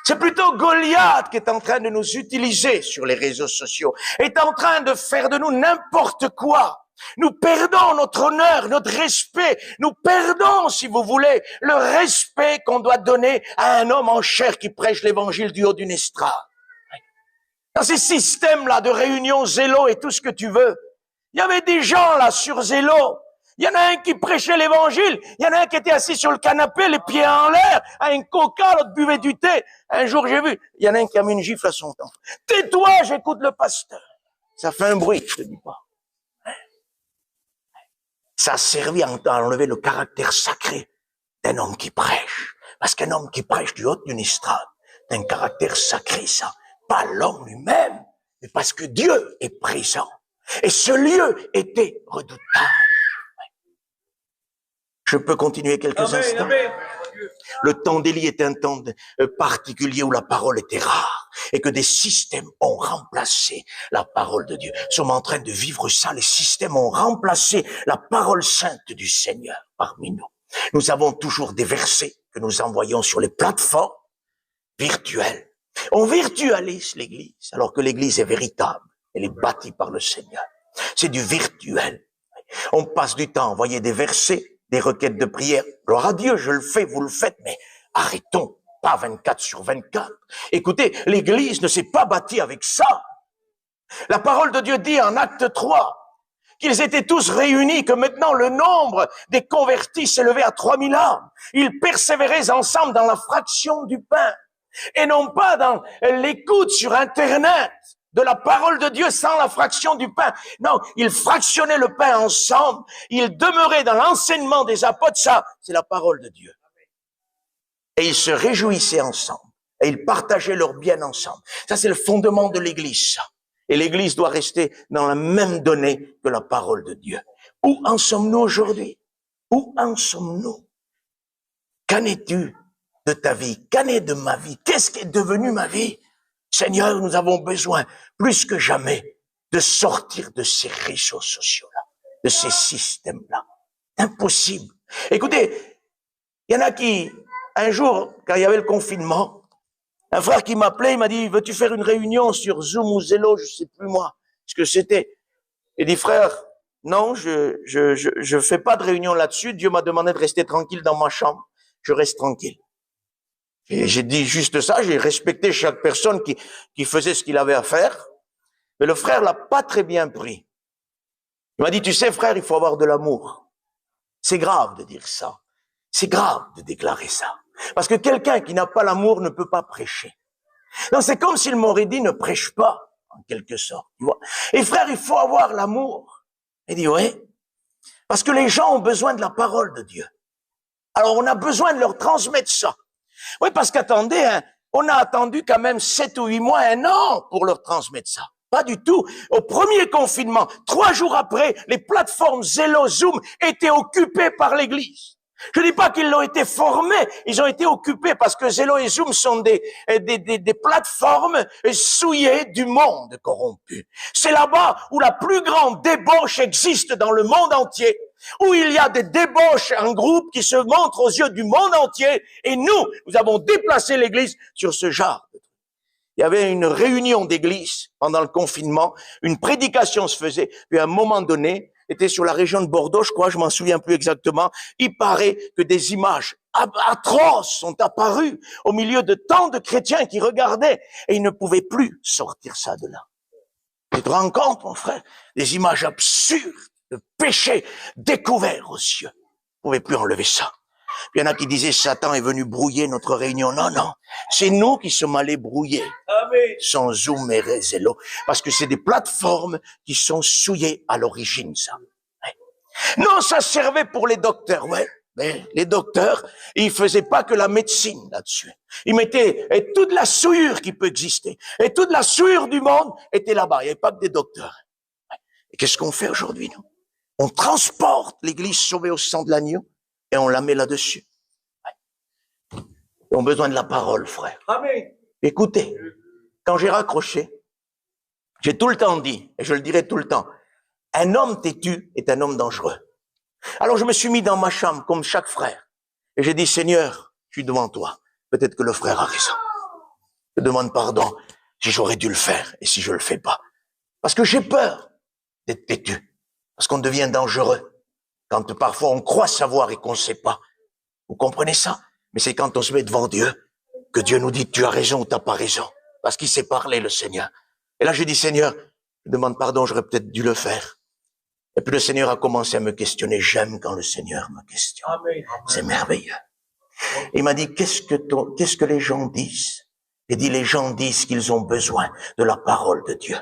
C'est plutôt Goliath qui est en train de nous utiliser sur les réseaux sociaux, est en train de faire de nous n'importe quoi. Nous perdons notre honneur, notre respect. Nous perdons, si vous voulez, le respect qu'on doit donner à un homme en chair qui prêche l'évangile du haut d'une estrade. Dans ces systèmes-là de réunions Zélo et tout ce que tu veux, il y avait des gens là sur Zélo. Il y en a un qui prêchait l'évangile. Il y en a un qui était assis sur le canapé, les pieds en l'air, à un coca, l'autre buvait du thé. Un jour, j'ai vu, il y en a un qui a mis une gifle à son temps. Tais-toi, j'écoute le pasteur. Ça fait un bruit, je te dis pas. Ça a servi à enlever le caractère sacré d'un homme qui prêche. Parce qu'un homme qui prêche du haut d'une estrade, c'est un caractère sacré, ça. Pas l'homme lui-même, mais parce que Dieu est présent. Et ce lieu était redoutable. Je peux continuer quelques instants. Le temps d'Élie était un temps particulier où la parole était rare et que des systèmes ont remplacé la parole de Dieu. Nous sommes en train de vivre ça. Les systèmes ont remplacé la parole sainte du Seigneur parmi nous. Nous avons toujours des versets que nous envoyons sur les plateformes virtuelles. On virtualise l'Église alors que l'Église est véritable. Elle est bâtie par le Seigneur. C'est du virtuel. On passe du temps à envoyer des versets, des requêtes de prière. Gloire à Dieu, je le fais, vous le faites, mais arrêtons, pas 24/24. Écoutez, l'Église ne s'est pas bâtie avec ça. La parole de Dieu dit en Acte 3 qu'ils étaient tous réunis, que maintenant le nombre des convertis s'élevait à 3000 âmes. Ils persévéraient ensemble dans la fraction du pain et non pas dans l'écoute sur Internet de la parole de Dieu sans la fraction du pain. Non, ils fractionnaient le pain ensemble, ils demeuraient dans l'enseignement des apôtres, ça, c'est la parole de Dieu. Et ils se réjouissaient ensemble, et ils partageaient leurs biens ensemble. Ça, c'est le fondement de l'Église, ça. Et l'Église doit rester dans la même donnée que la parole de Dieu. Où en sommes-nous aujourd'hui? Où en sommes-nous? Qu'en es-tu de ta vie? Qu'en est de ma vie? Qu'est-ce qui est devenu ma vie? Seigneur, nous avons besoin, plus que jamais, de sortir de ces réseaux sociaux-là, de ces systèmes-là. Impossible. Écoutez, il y en a qui, un jour, quand il y avait le confinement, un frère qui m'appelait, il m'a dit, veux-tu faire une réunion sur Zoom ou Zello, je sais plus moi, ce que c'était. Il dit, frère, non, je fais pas de réunion là-dessus, Dieu m'a demandé de rester tranquille dans ma chambre, je reste tranquille. Et j'ai dit juste ça, j'ai respecté chaque personne qui faisait ce qu'il avait à faire. Mais le frère l'a pas très bien pris. Il m'a dit, tu sais frère, il faut avoir de l'amour. C'est grave de dire ça. C'est grave de déclarer ça. Parce que quelqu'un qui n'a pas l'amour ne peut pas prêcher. Donc c'est comme s'il m'aurait dit, ne prêche pas, en quelque sorte. Tu vois. Et frère, il faut avoir l'amour. Il dit, ouais. Parce que les gens ont besoin de la parole de Dieu. Alors, on a besoin de leur transmettre ça. Oui, parce qu'attendez, hein, on a attendu quand même 7 ou 8 mois, 1 an pour leur transmettre ça. Pas du tout. Au premier confinement, 3 jours après, les plateformes Zello, Zoom étaient occupées par l'Église. Je ne dis pas qu'ils l'ont été formés, ils ont été occupés parce que Zello et Zoom sont des plateformes souillées du monde corrompu. C'est là-bas où la plus grande débauche existe dans le monde entier, où il y a des débauches en groupe qui se montrent aux yeux du monde entier, et nous avons déplacé l'Église sur ce genre. Il y avait une réunion d'église pendant le confinement, une prédication se faisait, puis à un moment donné, était sur la région de Bordeaux, je crois, je m'en souviens plus exactement, il paraît que des images atroces sont apparues au milieu de tant de chrétiens qui regardaient, et ils ne pouvaient plus sortir ça de là. Tu te rends compte, mon frère, des images absurdes, de péchés découverts aux cieux. Ils ne pouvaient plus enlever ça. Il y en a qui disaient, Satan est venu brouiller notre réunion. Non, non. C'est nous qui sommes allés brouiller. Amen. Sans Zoom et Zello. Parce que c'est des plateformes qui sont souillées à l'origine, ça. Ouais. Non, ça servait pour les docteurs, ouais. Mais les docteurs, ils faisaient pas que la médecine là-dessus. Ils mettaient et toute la souillure qui peut exister. Et toute la souillure du monde était là-bas. Il n'y avait pas que des docteurs. Ouais. Et qu'est-ce qu'on fait aujourd'hui, nous? On transporte l'Église sauvée au sang de l'agneau et on la met là-dessus. Ouais. Ils ont besoin de la parole, frère. Amen. Écoutez, quand j'ai raccroché, j'ai tout le temps dit, et je le dirai tout le temps, un homme têtu est un homme dangereux. Alors je me suis mis dans ma chambre, comme chaque frère, et j'ai dit, Seigneur, je suis devant toi. Peut-être que le frère a raison. Je demande pardon si j'aurais dû le faire, et si je le fais pas. Parce que j'ai peur d'être têtu. Parce qu'on devient dangereux. Quand parfois on croit savoir et qu'on ne sait pas. Vous comprenez ça? Mais c'est quand on se met devant Dieu que Dieu nous dit, tu as raison ou tu n'as pas raison. Parce qu'il sait parler, le Seigneur. Et là, j'ai dit, Seigneur, je demande pardon, j'aurais peut-être dû le faire. Et puis le Seigneur a commencé à me questionner. J'aime quand le Seigneur me questionne. Amen. C'est merveilleux. Il m'a dit, qu'est-ce que les gens disent? Il dit, les gens disent qu'ils ont besoin de la parole de Dieu.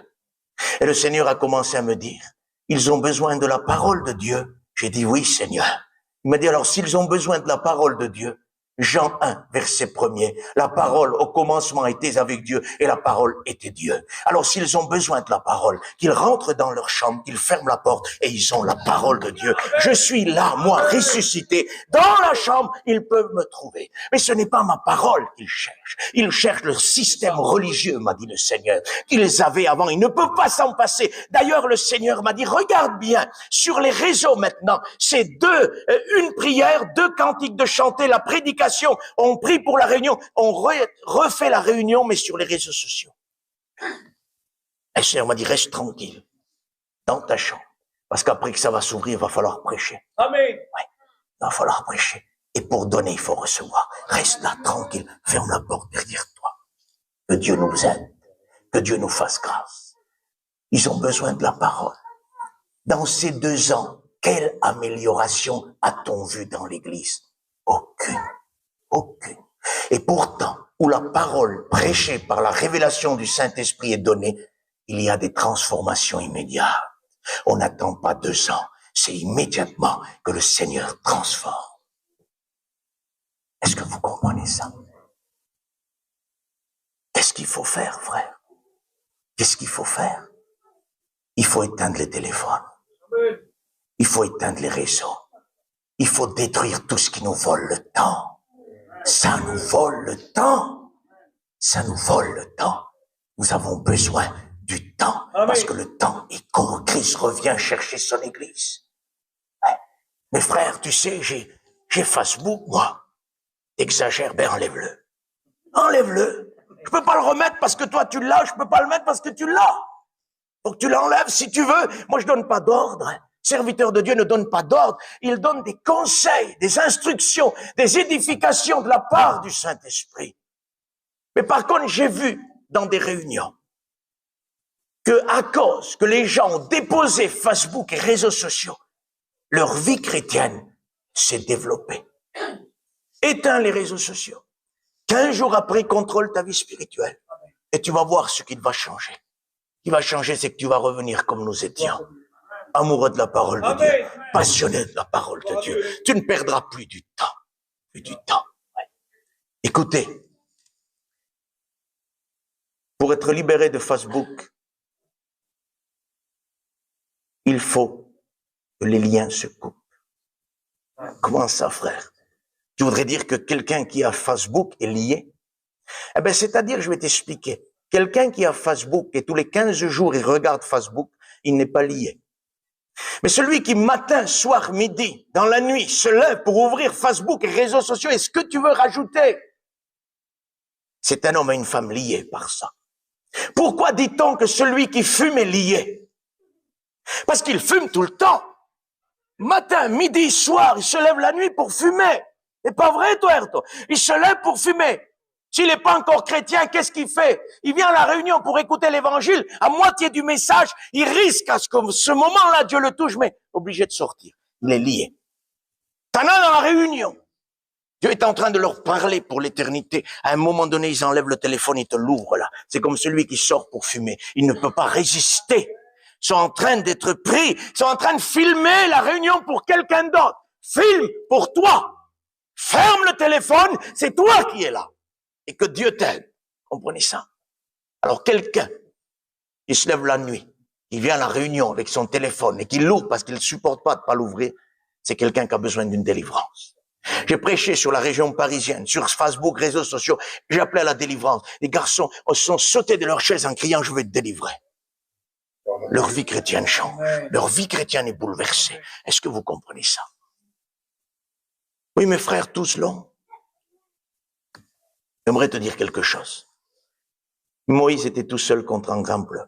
Et le Seigneur a commencé à me dire, ils ont besoin de la parole de Dieu. J'ai dit, oui, Seigneur. Il m'a dit, alors, s'ils ont besoin de la parole de Dieu, Jean 1, verset 1er, la parole au commencement était avec Dieu et la parole était Dieu. Alors s'ils ont besoin de la parole, qu'ils rentrent dans leur chambre, qu'ils ferment la porte et ils ont la parole de Dieu. Je suis là, moi, ressuscité. Dans la chambre, ils peuvent me trouver. Mais ce n'est pas ma parole qu'ils cherchent. Ils cherchent le système religieux, m'a dit le Seigneur, qu'ils avaient avant. Ils ne peuvent pas s'en passer. D'ailleurs, le Seigneur m'a dit, regarde bien, sur les réseaux maintenant, c'est une prière, 2 cantiques de chanter, la prédication. On prie pour la réunion, on refait la réunion, mais sur les réseaux sociaux. Et le Seigneur m'a dit, reste tranquille, dans ta chambre, parce qu'après que ça va s'ouvrir, il va falloir prêcher. Amen. Ouais, il va falloir prêcher. Et pour donner, il faut recevoir. Reste là, tranquille, ferme la porte derrière toi. Que Dieu nous aide, que Dieu nous fasse grâce. Ils ont besoin de la parole. Dans ces 2 ans, quelle amélioration a-t-on vu dans l'Église? Aucune. Aucune. Et pourtant, où la parole prêchée par la révélation du Saint-Esprit est donnée, il y a des transformations immédiates. On n'attend pas 2 ans. C'est immédiatement que le Seigneur transforme. Est-ce que vous comprenez ça? Qu'est-ce qu'il faut faire, frère? Qu'est-ce qu'il faut faire? Il faut éteindre les téléphones. Il faut éteindre les réseaux. Il faut détruire tout ce qui nous vole le temps. Ça nous vole le temps. Ça nous vole le temps. Nous avons besoin du temps. Parce que le temps est court. Christ revient chercher son Église. Mes frères, tu sais, j'ai Facebook, moi. Exagère, ben enlève-le. Enlève-le. Je peux pas le remettre parce que toi tu l'as, je peux pas le mettre parce que tu l'as. Donc tu l'enlèves si tu veux. Moi je donne pas d'ordre. Serviteur de Dieu ne donne pas d'ordre, il donne des conseils, des instructions, des édifications de la part du Saint-Esprit. Mais par contre, j'ai vu dans des réunions que à cause que les gens ont déposé Facebook et réseaux sociaux, leur vie chrétienne s'est développée. Éteins les réseaux sociaux. 15 jours après, contrôle ta vie spirituelle. Et tu vas voir ce qui va changer. Ce qui va changer, c'est que tu vas revenir comme nous étions. amoureux de la parole de Dieu, passionné de la parole de Dieu. Tu ne perdras plus du temps. Plus du temps. Ouais. Écoutez, pour être libéré de Facebook, il faut que les liens se coupent. Comment ça, frère? Tu voudrais dire que quelqu'un qui a Facebook est lié? Eh bien, c'est-à-dire, je vais t'expliquer. Quelqu'un qui a Facebook et tous les 15 jours, il regarde Facebook, il n'est pas lié. Mais celui qui matin, soir, midi, dans la nuit, se lève pour ouvrir Facebook et réseaux sociaux, est-ce que tu veux rajouter? C'est un homme et une femme liés par ça. Pourquoi dit-on que celui qui fume est lié? Parce qu'il fume tout le temps. Matin, midi, soir, il se lève la nuit pour fumer. C'est pas vrai, toi, Erto? Il se lève pour fumer. S'il n'est pas encore chrétien, qu'est-ce qu'il fait? Il vient à la réunion pour écouter l'évangile, à moitié du message, il risque à ce que ce moment-là, Dieu le touche, mais obligé de sortir. Il est lié. T'en as dans la réunion. Dieu est en train de leur parler pour l'éternité. À un moment donné, ils enlèvent le téléphone, ils te l'ouvrent là. C'est comme celui qui sort pour fumer. Il ne peut pas résister. Ils sont en train d'être pris. Ils sont en train de filmer la réunion pour quelqu'un d'autre. Filme pour toi. Ferme le téléphone, c'est toi qui es là. Et que Dieu t'aide. Comprenez ça? Alors quelqu'un qui se lève la nuit, qui vient à la réunion avec son téléphone et qui l'ouvre parce qu'il ne supporte pas de pas l'ouvrir, c'est quelqu'un qui a besoin d'une délivrance. J'ai prêché sur la région parisienne, sur Facebook, réseaux sociaux, j'ai appelé à la délivrance. Les garçons sont sautés de leur chaise en criant « Je vais te délivrer ». Leur vie chrétienne change. Leur vie chrétienne est bouleversée. Est-ce que vous comprenez ça? Oui, mes frères, tous l'ont. J'aimerais te dire quelque chose. Moïse était tout seul contre un grand peuple.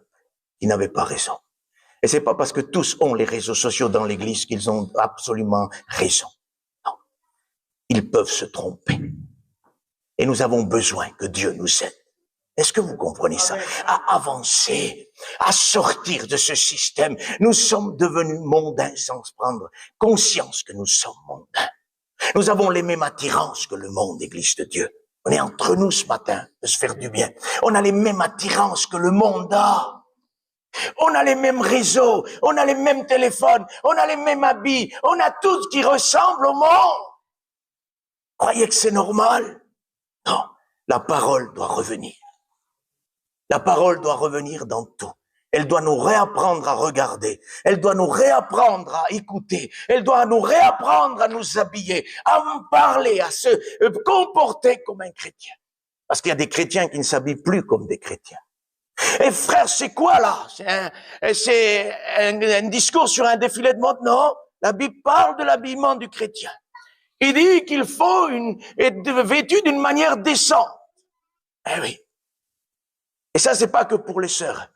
Il n'avait pas raison. Et c'est pas parce que tous ont les réseaux sociaux dans l'église qu'ils ont absolument raison. Non. Ils peuvent se tromper. Et nous avons besoin que Dieu nous aide. Est-ce que vous comprenez ça? À avancer, à sortir de ce système. Nous sommes devenus mondains sans prendre conscience que nous sommes mondains. Nous avons les mêmes attirances que le monde, Église de Dieu. On est entre nous ce matin de se faire du bien. On a les mêmes attirances que le monde a. On a les mêmes réseaux, on a les mêmes téléphones, on a les mêmes habits, on a tout ce qui ressemble au monde. Croyez que c'est normal? Non, la parole doit revenir. La parole doit revenir dans tout. Elle doit nous réapprendre à regarder. Elle doit nous réapprendre à écouter. Elle doit nous réapprendre à nous habiller, à me parler, à se comporter comme un chrétien. Parce qu'il y a des chrétiens qui ne s'habillent plus comme des chrétiens. Et frère, c'est quoi là? C'est un discours sur un défilé de mode? Non, la Bible parle de l'habillement du chrétien. Il dit qu'il faut être vêtu d'une manière décente. Eh oui. Et ça, c'est pas que pour les sœurs.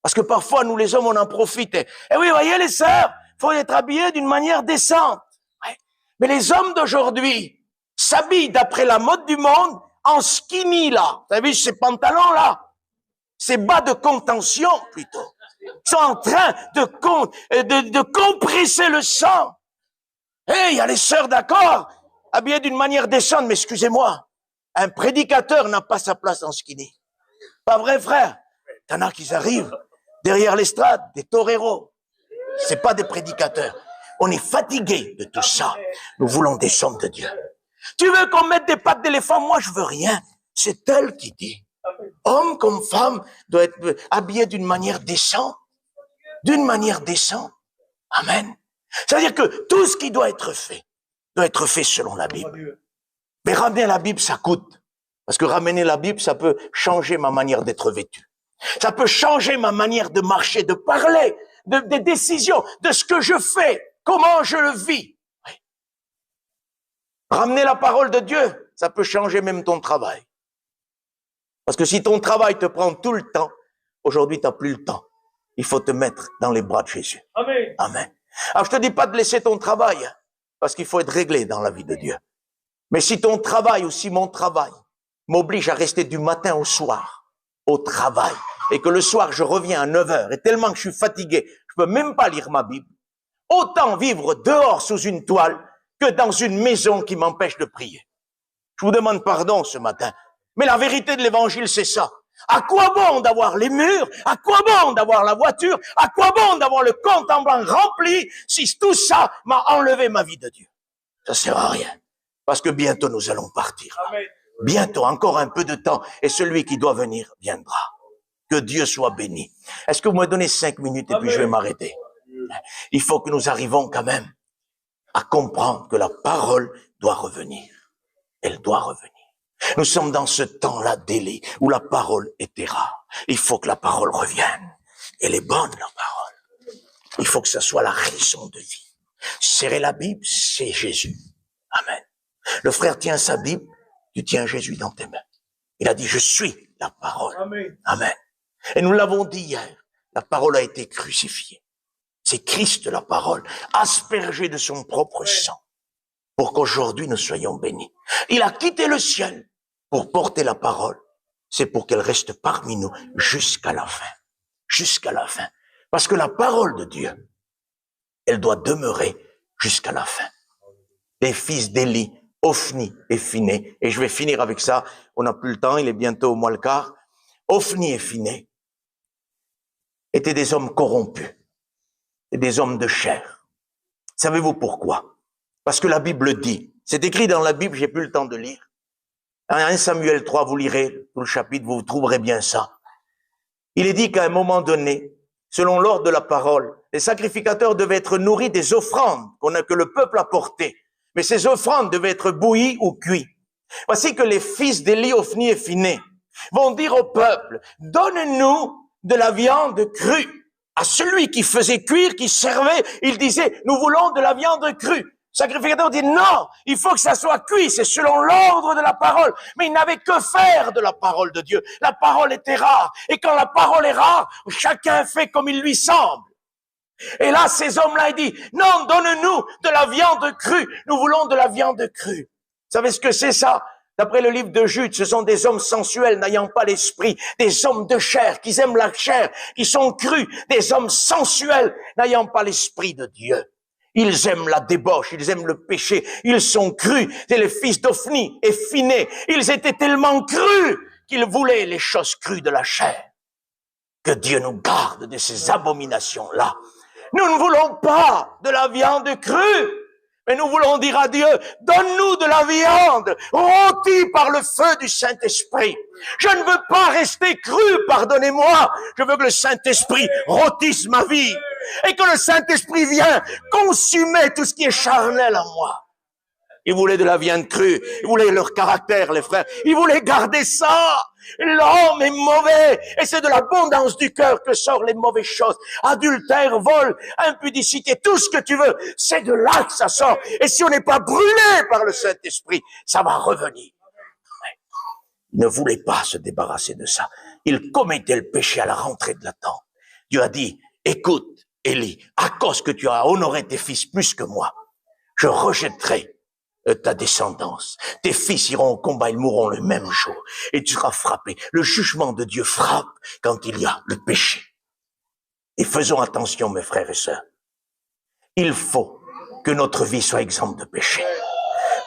Parce que parfois, nous les hommes, on en profite. Et oui, voyez les sœurs, faut être habillés d'une manière décente. Ouais. Mais les hommes d'aujourd'hui s'habillent d'après la mode du monde en skinny là. Vous avez vu ces pantalons là? Ces bas de contention plutôt. Ils sont en train de compresser le sang. Il y a les sœurs d'accord, habillées d'une manière décente, mais excusez-moi, un prédicateur n'a pas sa place en skinny. Pas vrai, frère? T'en as qui arrivent derrière l'estrade, des toreros. C'est pas des prédicateurs. On est fatigué de tout ça. Nous voulons des hommes de Dieu. Tu veux qu'on mette des pattes d'éléphant? Moi, je veux rien. C'est elle qui dit. Homme comme femme doit être habillé d'une manière décente. D'une manière décente. Amen. C'est-à-dire que tout ce qui doit être fait selon la Bible. Mais ramener la Bible, ça coûte. Parce que ramener la Bible, ça peut changer ma manière d'être vêtu. Ça peut changer ma manière de marcher, de parler, des décisions, de ce que je fais, comment je le vis. Oui. Ramener la parole de Dieu, ça peut changer même ton travail. Parce que si ton travail te prend tout le temps, aujourd'hui tu n'as plus le temps. Il faut te mettre dans les bras de Jésus. Amen. Amen. Alors je te dis pas de laisser ton travail, parce qu'il faut être réglé dans la vie de Dieu. Mais si ton travail ou si mon travail m'oblige à rester du matin au soir, au travail, et que le soir je reviens à 9h, et tellement que je suis fatigué, je peux même pas lire ma Bible, autant vivre dehors sous une toile que dans une maison qui m'empêche de prier. Je vous demande pardon ce matin, mais la vérité de l'évangile c'est ça. À quoi bon d'avoir les murs? À quoi bon d'avoir la voiture? À quoi bon d'avoir le compte en banque rempli si tout ça m'a enlevé ma vie de Dieu? Ça sert à rien. Parce que bientôt nous allons partir. Amen. Bientôt, encore un peu de temps, et celui qui doit venir viendra. Que Dieu soit béni. Est-ce que vous me donnez 5 minutes et puis je vais m'arrêter? Il faut que nous arrivions quand même à comprendre que la parole doit revenir. Elle doit revenir. Nous sommes dans ce temps-là d'Élie où la parole était rare. Il faut que la parole revienne. Elle est bonne, la parole. Il faut que ça soit la raison de vie. Serrer la Bible, c'est Jésus. Amen. Le frère tient sa Bible, tu tiens Jésus dans tes mains. Il a dit, je suis la parole. Amen. Amen. Et nous l'avons dit hier, la parole a été crucifiée. C'est Christ la parole, aspergé de son propre sang, pour qu'aujourd'hui nous soyons bénis. Il a quitté le ciel pour porter la parole. C'est pour qu'elle reste parmi nous jusqu'à la fin. Jusqu'à la fin. Parce que la parole de Dieu, elle doit demeurer jusqu'à la fin. Les fils d'Élie, Ophni et Phiné, et je vais finir avec ça, on n'a plus le temps, il est bientôt au moins le quart. Ophni et Phiné étaient des hommes corrompus, et des hommes de chair. Savez-vous pourquoi? Parce que la Bible dit, c'est écrit dans la Bible, j'ai plus le temps de lire. En 1 Samuel 3, vous lirez tout le chapitre, vous trouverez bien ça. Il est dit qu'à un moment donné, selon l'ordre de la parole, les sacrificateurs devaient être nourris des offrandes que le peuple apportait. Mais ces offrandes devaient être bouillies ou cuites. Voici que les fils d'Élie, Ophni et Phiné vont dire au peuple, donne-nous de la viande crue. À celui qui faisait cuire, qui servait, il disait, nous voulons de la viande crue. Le sacrificateur dit, non, il faut que ça soit cuit, c'est selon l'ordre de la parole. Mais il n'avait que faire de la parole de Dieu. La parole était rare. Et quand la parole est rare, chacun fait comme il lui semble. Et là, ces hommes-là, ils disent, non, donne-nous de la viande crue. Nous voulons de la viande crue. Vous savez ce que c'est ça? D'après le livre de Jude, ce sont des hommes sensuels n'ayant pas l'esprit, des hommes de chair, qui aiment la chair, qui sont crus, des hommes sensuels n'ayant pas l'esprit de Dieu. Ils aiment la débauche, ils aiment le péché, ils sont crus. C'est les fils d'Ophni et Phiné. Ils étaient tellement crus qu'ils voulaient les choses crues de la chair. Que Dieu nous garde de ces abominations-là. Nous ne voulons pas de la viande crue. Mais nous voulons dire à Dieu, donne-nous de la viande rôtie par le feu du Saint-Esprit. Je ne veux pas rester cru, pardonnez-moi. Je veux que le Saint-Esprit rôtisse ma vie. Et que le Saint-Esprit vienne consumer tout ce qui est charnel en moi. Ils voulaient de la viande crue. Ils voulaient leur caractère, les frères. Ils voulaient garder ça. L'homme est mauvais. Et c'est de l'abondance du cœur que sortent les mauvaises choses. Adultère, vol, impudicité, tout ce que tu veux. C'est de là que ça sort. Et si on n'est pas brûlé par le Saint-Esprit, ça va revenir. Ils ne voulaient pas se débarrasser de ça. Ils commettaient le péché à la rentrée de la tente. Dieu a dit, écoute, Élie, à cause que tu as honoré tes fils plus que moi, je rejetterai ta descendance. Tes fils iront au combat, ils mourront le même jour. Et tu seras frappé. Le jugement de Dieu frappe quand il y a le péché. Et faisons attention, mes frères et sœurs. Il faut que notre vie soit exempte de péché.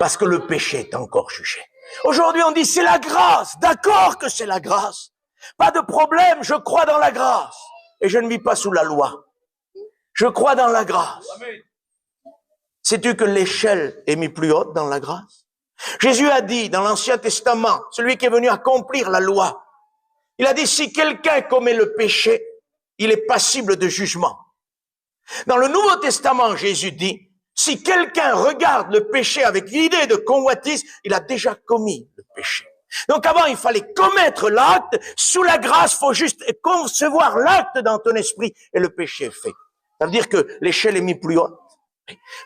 Parce que le péché est encore jugé. Aujourd'hui, on dit c'est la grâce. D'accord que c'est la grâce. Pas de problème, je crois dans la grâce. Et je ne vis pas sous la loi. Je crois dans la grâce. Sais-tu que l'échelle est mise plus haute dans la grâce? Jésus a dit dans l'Ancien Testament, celui qui est venu accomplir la loi, il a dit si quelqu'un commet le péché, il est passible de jugement. Dans le Nouveau Testament, Jésus dit, si quelqu'un regarde le péché avec l'idée de convoitise, il a déjà commis le péché. Donc avant, il fallait commettre l'acte. Sous la grâce, il faut juste concevoir l'acte dans ton esprit et le péché est fait. Ça veut dire que l'échelle est mise plus haute.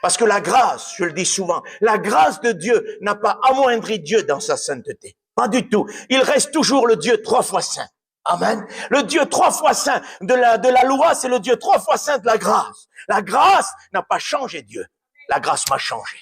Parce que la grâce, je le dis souvent, la grâce de Dieu n'a pas amoindri Dieu dans sa sainteté. Pas du tout. Il reste toujours le Dieu 3 fois saint. Amen. Le Dieu 3 fois saint de la loi, c'est le Dieu 3 fois saint de la grâce. La grâce n'a pas changé Dieu. La grâce m'a changé.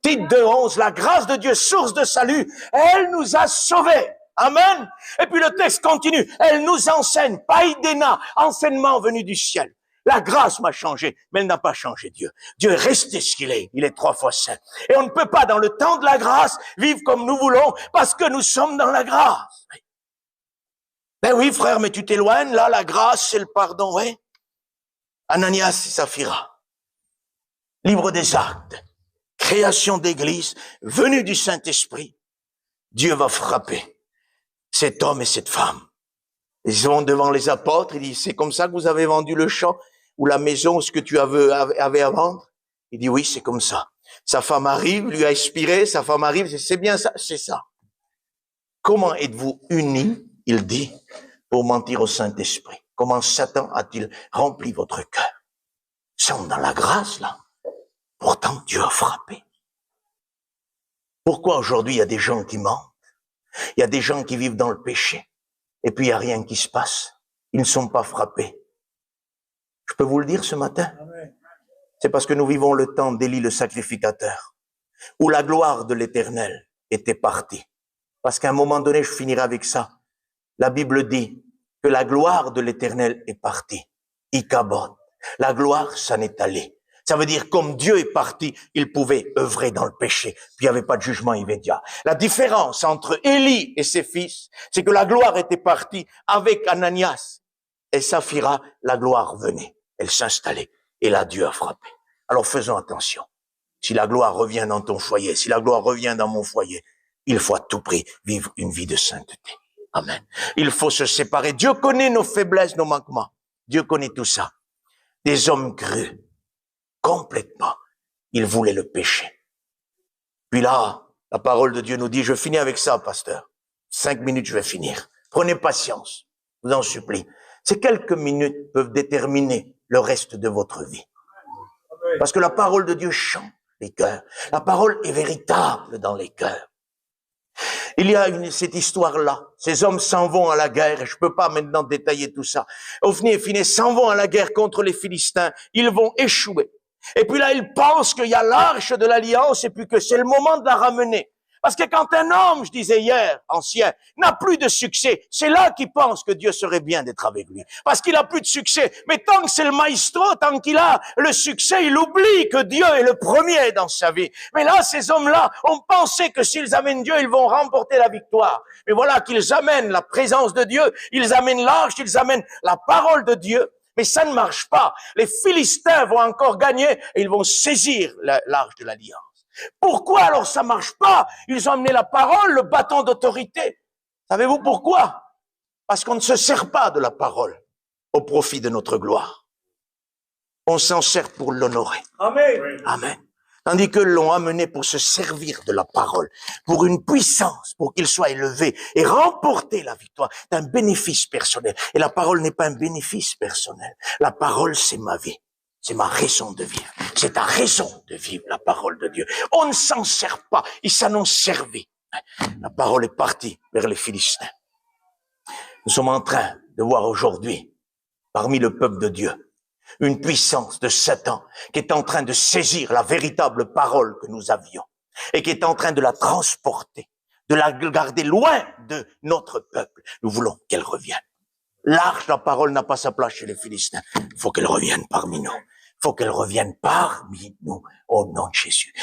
Tite 2:11, la grâce de Dieu, source de salut, elle nous a sauvés. Amen. Et puis le texte continue. Elle nous enseigne, païdéna, enseignement venu du ciel. La grâce m'a changé, mais elle n'a pas changé Dieu. Dieu est resté ce qu'il est. Il est 3 fois saint. Et on ne peut pas, dans le temps de la grâce, vivre comme nous voulons, parce que nous sommes dans la grâce. Ben oui, frère, mais tu t'éloignes, là, la grâce, c'est le pardon, ouais. Ananias et Saphira, livre des actes, création d'église, venue du Saint-Esprit. Dieu va frapper cet homme et cette femme. Ils vont devant les apôtres, ils disent, c'est comme ça que vous avez vendu le champ ou la maison, ce que tu avais à vendre? Il dit, oui, c'est comme ça. Sa femme arrive, lui a expiré, sa femme arrive, c'est bien ça, c'est ça. Comment êtes-vous unis, il dit, pour mentir au Saint-Esprit? Comment Satan a-t-il rempli votre cœur? Nous sommes dans la grâce, là. Pourtant, Dieu a frappé. Pourquoi aujourd'hui il y a des gens qui mentent? Il y a des gens qui vivent dans le péché. Et puis il n'y a rien qui se passe. Ils ne sont pas frappés. Je peux vous le dire ce matin? C'est parce que nous vivons le temps d'Élie le sacrificateur, où la gloire de l'Éternel était partie. Parce qu'à un moment donné, je finirai avec ça. La Bible dit que la gloire de l'Éternel est partie. Ikabod. La gloire s'en est allée. Ça veut dire, comme Dieu est parti, il pouvait œuvrer dans le péché. Puis il n'y avait pas de jugement immédiat. La différence entre Élie et ses fils, c'est que la gloire était partie avec Ananias et Saphira, la gloire venait. Elle s'installait. Et là, Dieu a frappé. Alors faisons attention. Si la gloire revient dans ton foyer, si la gloire revient dans mon foyer, il faut à tout prix vivre une vie de sainteté. Amen. Il faut se séparer. Dieu connaît nos faiblesses, nos manquements. Dieu connaît tout ça. Des hommes crus. Complètement. Ils voulaient le péché. Puis là, la parole de Dieu nous dit, je finis avec ça, pasteur. 5 minutes, je vais finir. Prenez patience. Je vous en supplie. Ces quelques minutes peuvent déterminer le reste de votre vie. Parce que la parole de Dieu chante les cœurs. La parole est véritable dans les cœurs. Il y a cette histoire-là. Ces hommes s'en vont à la guerre, et je peux pas maintenant détailler tout ça. Ophni et Phinehas s'en vont à la guerre contre les Philistins. Ils vont échouer. Et puis là, ils pensent qu'il y a l'arche de l'alliance et puis que c'est le moment de la ramener. Parce que quand un homme, je disais hier, ancien, n'a plus de succès, c'est là qu'il pense que Dieu serait bien d'être avec lui. Parce qu'il a plus de succès. Mais tant que c'est le maestro, tant qu'il a le succès, il oublie que Dieu est le premier dans sa vie. Mais là, ces hommes-là ont pensé que s'ils amènent Dieu, ils vont remporter la victoire. Mais voilà qu'ils amènent la présence de Dieu, ils amènent l'arche, ils amènent la parole de Dieu. Mais ça ne marche pas. Les Philistins vont encore gagner et ils vont saisir l'arche de l'alliance. Pourquoi alors ça marche pas? Ils ont amené la parole, le bâton d'autorité. Savez-vous pourquoi? Parce qu'on ne se sert pas de la parole au profit de notre gloire. On s'en sert pour l'honorer. Amen. Amen. Tandis que l'on amené pour se servir de la parole, pour une puissance, pour qu'il soit élevé et remporter la victoire d'un bénéfice personnel. Et la parole n'est pas un bénéfice personnel. La parole, c'est ma vie. C'est ma raison de vivre. C'est ta raison de vivre, la parole de Dieu. On ne s'en sert pas. Ils s'en ont servi. La parole est partie vers les Philistins. Nous sommes en train de voir aujourd'hui, parmi le peuple de Dieu, une puissance de Satan qui est en train de saisir la véritable parole que nous avions et qui est en train de la transporter, de la garder loin de notre peuple. Nous voulons qu'elle revienne. L'arche, la parole n'a pas sa place chez les Philistins. Il faut qu'elle revienne parmi nous. Il faut qu'elle revienne parmi nous au nom de Jésus.